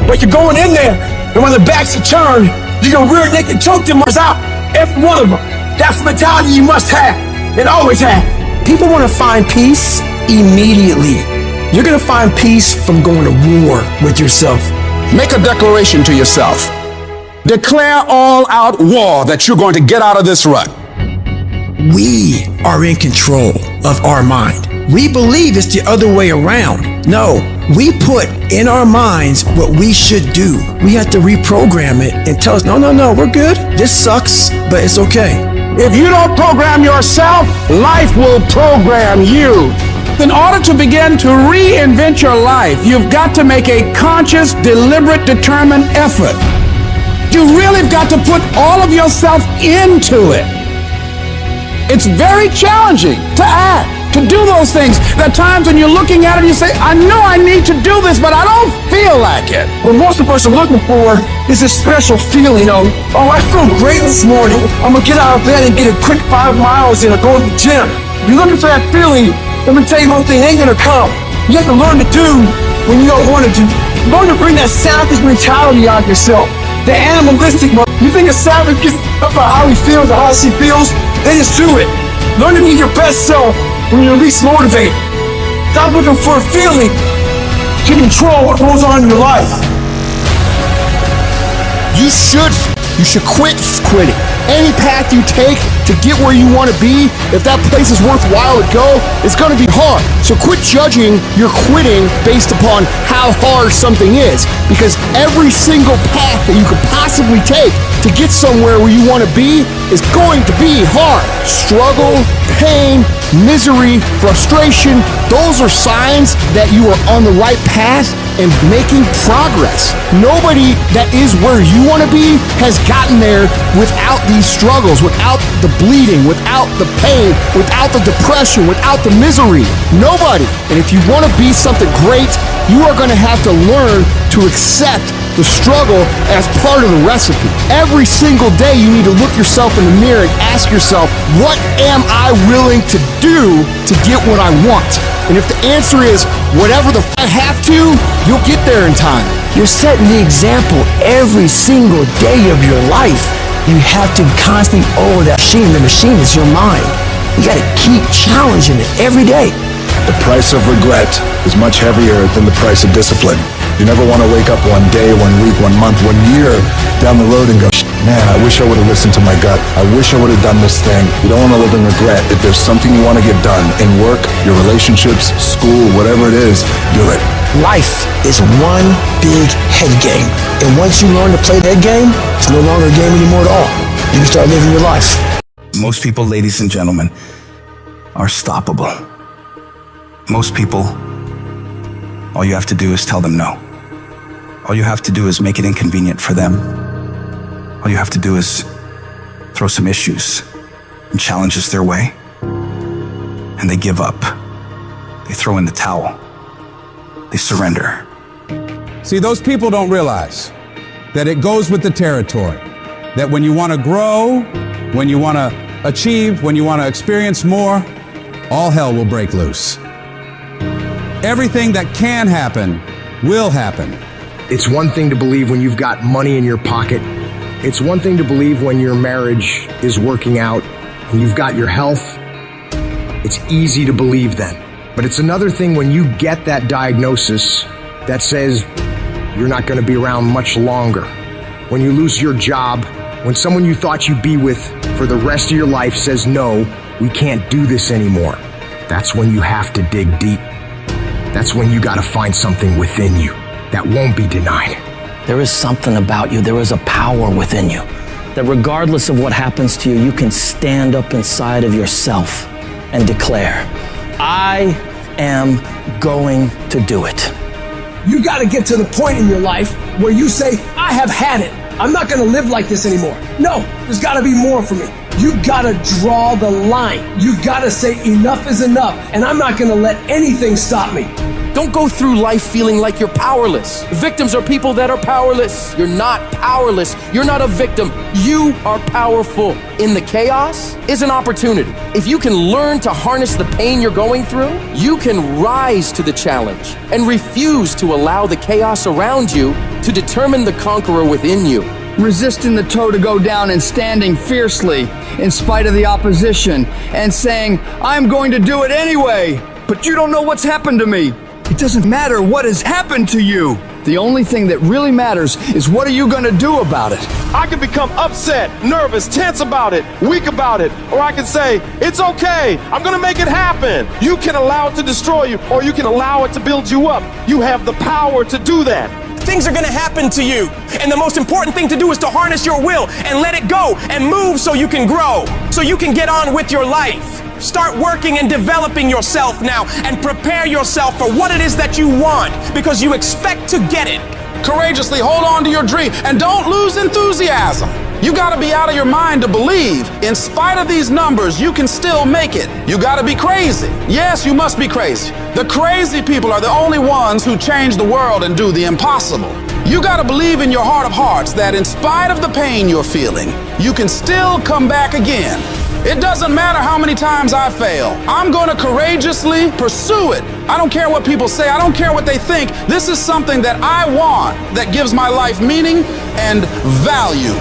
but you're going in there. And when the backs are turned, you're gonna rear naked choke them out, every one of them. That's the mentality you must have, and always have. People want to find peace immediately. You're going to find peace from going to war with yourself. Make a declaration to yourself. Declare all out war that you're going to get out of this rut. We are in control of our mind. We believe it's the other way around. No, we put in our minds what we should do. We have to reprogram it and tell us, no, we're good. This sucks, but it's okay. If you don't program yourself, life will program you. In order to begin to reinvent your life, you've got to make a conscious, deliberate, determined effort. You really have got to put all of yourself into it. It's very challenging to act, to do those things. There are times when you're looking at it and you say, I know I need to do this, but I don't feel like it. What most of us are looking for is a special feeling of, oh, I feel great this morning. I'm gonna get out of bed and get a quick 5 miles in or go to the gym. You're looking for that feeling. Let me tell you one thing, it ain't gonna come. You have to learn to do when you don't want to do. Learn to bring that savage mentality out of yourself. The animalistic one. You think a savage gets up about how he feels or how she feels? Then just do it. Learn to be your best self when you're least motivated. Stop looking for a feeling to control what goes on in your life. You should quit quitting. Any path you take to get where you want to be, if that place is worthwhile to go, it's going to be hard. So quit judging your quitting based upon how hard something is, because every single path that you could possibly take to get somewhere where you want to be is going to be hard. Struggle, pain, misery, frustration, those are signs that you are on the right path and making progress. Nobody that is where you want to be has gotten there without these struggles, without the bleeding, without the pain, without the depression, without the misery. Nobody. And if you want to be something great, you are going to have to learn to accept the struggle as part of the recipe. Every single day you need to look yourself in the mirror and ask yourself, what am I willing to do to get what I want? And if the answer is whatever the I have to, you'll get there in time. You're setting the example every single day of your life. You have to constantly that machine. The machine is your mind. You got to keep challenging it every day. The price of regret is much heavier than the price of discipline. You never want to wake up one day, 1 week, 1 month, 1 year down the road and go, man, I wish I would have listened to my gut. I wish I would have done this thing. You don't want to live in regret. If there's something you want to get done in work, your relationships, school, whatever it is, do it. Life is one big head game. And once you learn to play that game, it's no longer a game anymore at all. You can start living your life. Most people, ladies and gentlemen, are stoppable. Most people, all you have to do is tell them no. All you have to do is make it inconvenient for them. All you have to do is throw some issues and challenges their way, and they give up. They throw in the towel. They surrender. See, those people don't realize that it goes with the territory. That when you want to grow, when you want to achieve, when you want to experience more, all hell will break loose. Everything that can happen will happen. It's one thing to believe when you've got money in your pocket. It's one thing to believe when your marriage is working out and you've got your health. It's easy to believe then. But it's another thing when you get that diagnosis that says you're not going to be around much longer. When you lose your job, when someone you thought you'd be with for the rest of your life says, no, we can't do this anymore. That's when you have to dig deep. That's when you got to find something within you that won't be denied. There is something about you. There is a power within you that regardless of what happens to you, you can stand up inside of yourself and declare, I am going to do it. You got to get to the point in your life where you say, I have had it. I'm not going to live like this anymore. No, there's got to be more for me. You got to draw the line. You got to say enough is enough, and I'm not going to let anything stop me. Don't go through life feeling like you're powerless. Victims are people that are powerless. You're not powerless. You're not a victim. You are powerful. In the chaos is an opportunity. If you can learn to harness the pain you're going through, you can rise to the challenge and refuse to allow the chaos around you to determine the conqueror within you. Resisting the toe to go down and standing fiercely in spite of the opposition and saying, I'm going to do it anyway, but you don't know what's happened to me. It doesn't matter what has happened to you. The only thing that really matters is what are you going to do about it? I can become upset, nervous, tense about it, weak about it, or I can say, it's okay, I'm going to make it happen. You can allow it to destroy you, or you can allow it to build you up. You have the power to do that. Things are going to happen to you, and the most important thing to do is to harness your will and let it go and move so you can grow, so you can get on with your life. Start working and developing yourself now and prepare yourself for what it is that you want, because you expect to get it. Courageously hold on to your dream and don't lose enthusiasm. You gotta be out of your mind to believe. In spite of these numbers, you can still make it. You gotta be crazy. Yes, you must be crazy. The crazy people are the only ones who change the world and do the impossible. You gotta believe in your heart of hearts that in spite of the pain you're feeling, you can still come back again. It doesn't matter how many times I fail. I'm going to courageously pursue it. I don't care what people say. I don't care what they think. This is something that I want that gives my life meaning and value.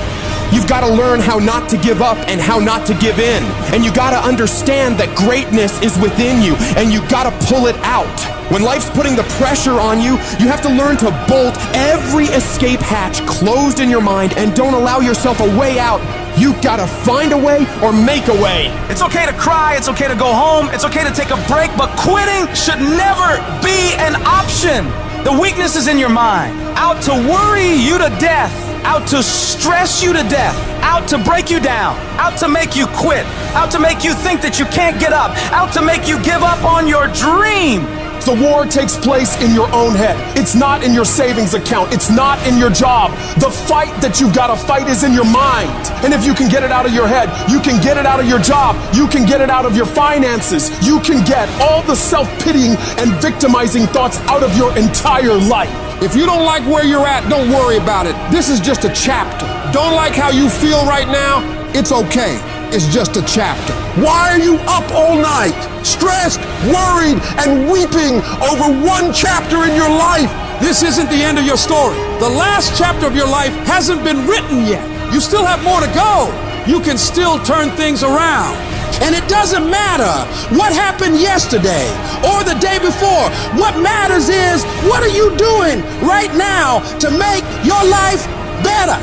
You've got to learn how not to give up and how not to give in. And you got to understand that greatness is within you, and you got to pull it out. When life's putting the pressure on you, you have to learn to bolt every escape hatch closed in your mind and don't allow yourself a way out. You gotta find a way or make a way. It's okay to cry, it's okay to go home, it's okay to take a break, but quitting should never be an option. The weakness is in your mind, out to worry you to death, out to stress you to death, out to break you down, out to make you quit, out to make you think that you can't get up, out to make you give up on your dream. The war takes place in your own head. It's not in your savings account. It's not in your job. The fight that you've got to fight is in your mind. And if you can get it out of your head, you can get it out of your job. You can get it out of your finances. You can get all the self-pitying and victimizing thoughts out of your entire life. If you don't like where you're at, don't worry about it. This is just a chapter. Don't like how you feel right now? It's okay. It's just a chapter. Why are you up all night, stressed, worried, and weeping over one chapter in your life? This isn't the end of your story. The last chapter of your life hasn't been written yet. You still have more to go. You can still turn things around. And it doesn't matter what happened yesterday or the day before. What matters is, what are you doing right now to make your life better?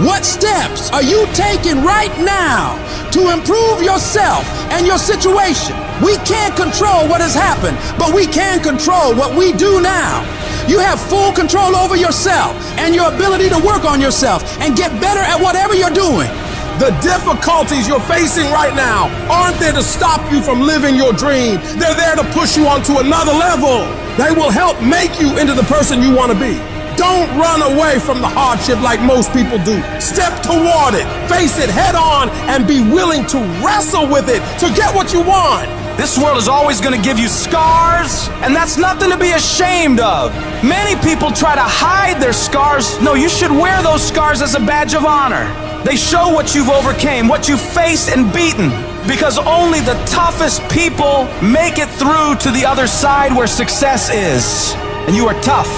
What steps are you taking right now to improve yourself and your situation? We can't control what has happened, but we can control what we do now. You have full control over yourself and your ability to work on yourself and get better at whatever you're doing. The difficulties you're facing right now aren't there to stop you from living your dream. They're there to push you onto another level. They will help make you into the person you want to be. Don't run away from the hardship like most people do. Step toward it, face it head on, and be willing to wrestle with it to get what you want. This world is always going to give you scars, and that's nothing to be ashamed of. Many people try to hide their scars. No, you should wear those scars as a badge of honor. They show what you've overcame, what you've faced and beaten, because only the toughest people make it through to the other side where success is. And you are tough.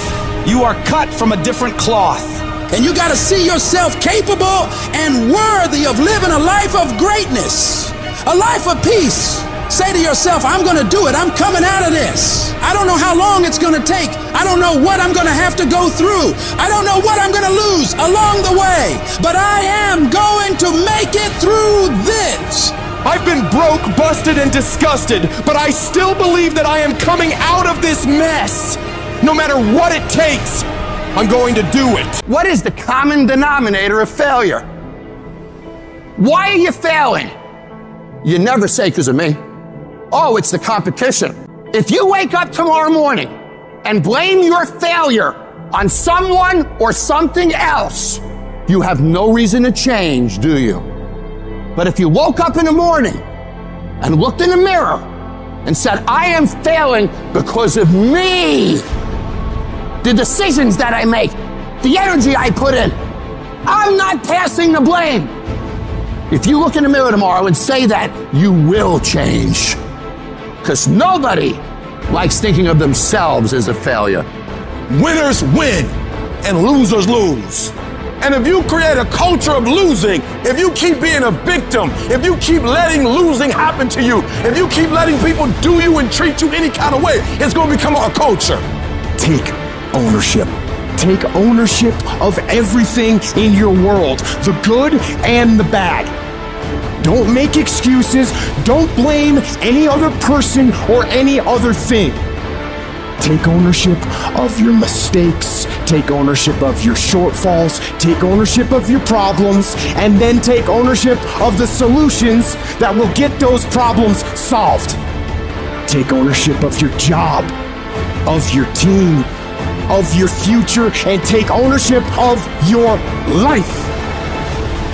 You are cut from a different cloth. And you got to see yourself capable and worthy of living a life of greatness, a life of peace. Say to yourself, I'm going to do it. I'm coming out of this. I don't know how long it's going to take. I don't know what I'm going to have to go through. I don't know what I'm going to lose along the way. But I am going to make it through this. I've been broke, busted, and disgusted, but I still believe that I am coming out of this mess. No matter what it takes, I'm going to do it. What is the common denominator of failure? Why are you failing? You never say because of me. Oh, it's the competition. If you wake up tomorrow morning and blame your failure on someone or something else, you have no reason to change, do you? But if you woke up in the morning and looked in the mirror and said, I am failing because of me, the decisions that I make, the energy I put in, I'm not passing the blame. If you look in the mirror tomorrow and say that, you will change. Because nobody likes thinking of themselves as a failure. Winners win and losers lose. And if you create a culture of losing, if you keep being a victim, if you keep letting losing happen to you, if you keep letting people do you and treat you any kind of way, it's going to become a culture. Take ownership. Take ownership of everything in your world, the good and the bad. Don't make excuses. Don't blame any other person or any other thing. Take ownership of your mistakes. Take ownership of your shortfalls. Take ownership of your problems. And then take ownership of the solutions that will get those problems solved. Take ownership of your job, of your team, of your future, and take ownership of your life.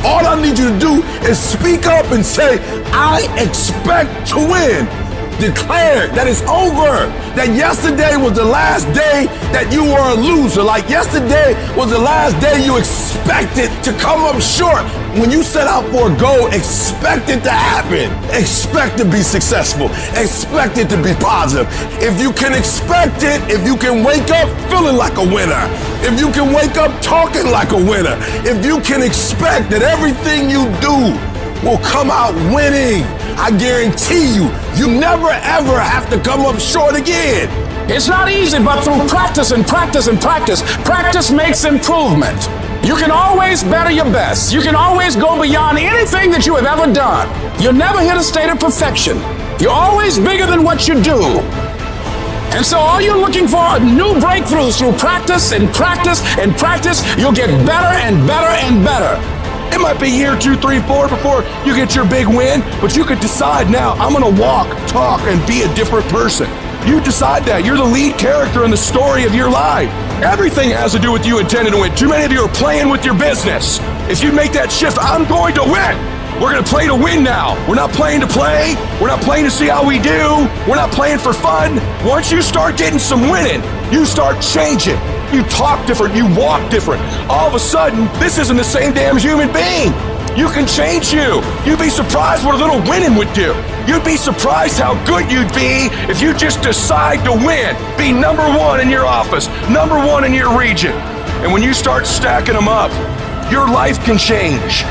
All I need you to do is speak up and say, I expect to win. Declare that it's over. That yesterday was the last day that you were a loser. Like yesterday was the last day you expected to come up short. When you set out for a goal, expect it to happen. Expect to be successful. Expect it to be positive. If you can expect it, if you can wake up feeling like a winner, if you can wake up talking like a winner, if you can expect that everything you do will come out winning, I guarantee you, you never ever have to come up short again. It's not easy, but through practice and practice and practice, practice makes improvement. You can always better your best. You can always go beyond anything that you have ever done. You'll never hit a state of perfection. You're always bigger than what you do. And so all you're looking for are new breakthroughs through practice and practice and practice. You'll get better and better and better. It might be year 2, 3, 4 before you get your big win, but you could decide now, I'm gonna walk, talk, and be a different person. You decide that. You're the lead character in the story of your life. Everything has to do with you intending to win. Too many of you are playing with your business. If you make that shift, I'm going to win. We're gonna play to win now. We're not playing to play. We're not playing to see how we do. We're not playing for fun. Once you start getting some winning, you start changing. You talk different, you walk different. All of a sudden, this isn't the same damn human being. You can change you. You'd be surprised what a little winning would do. You'd be surprised how good you'd be if you just decide to win. Be number 1 in your office, number 1 in your region. And when you start stacking them up, your life can change.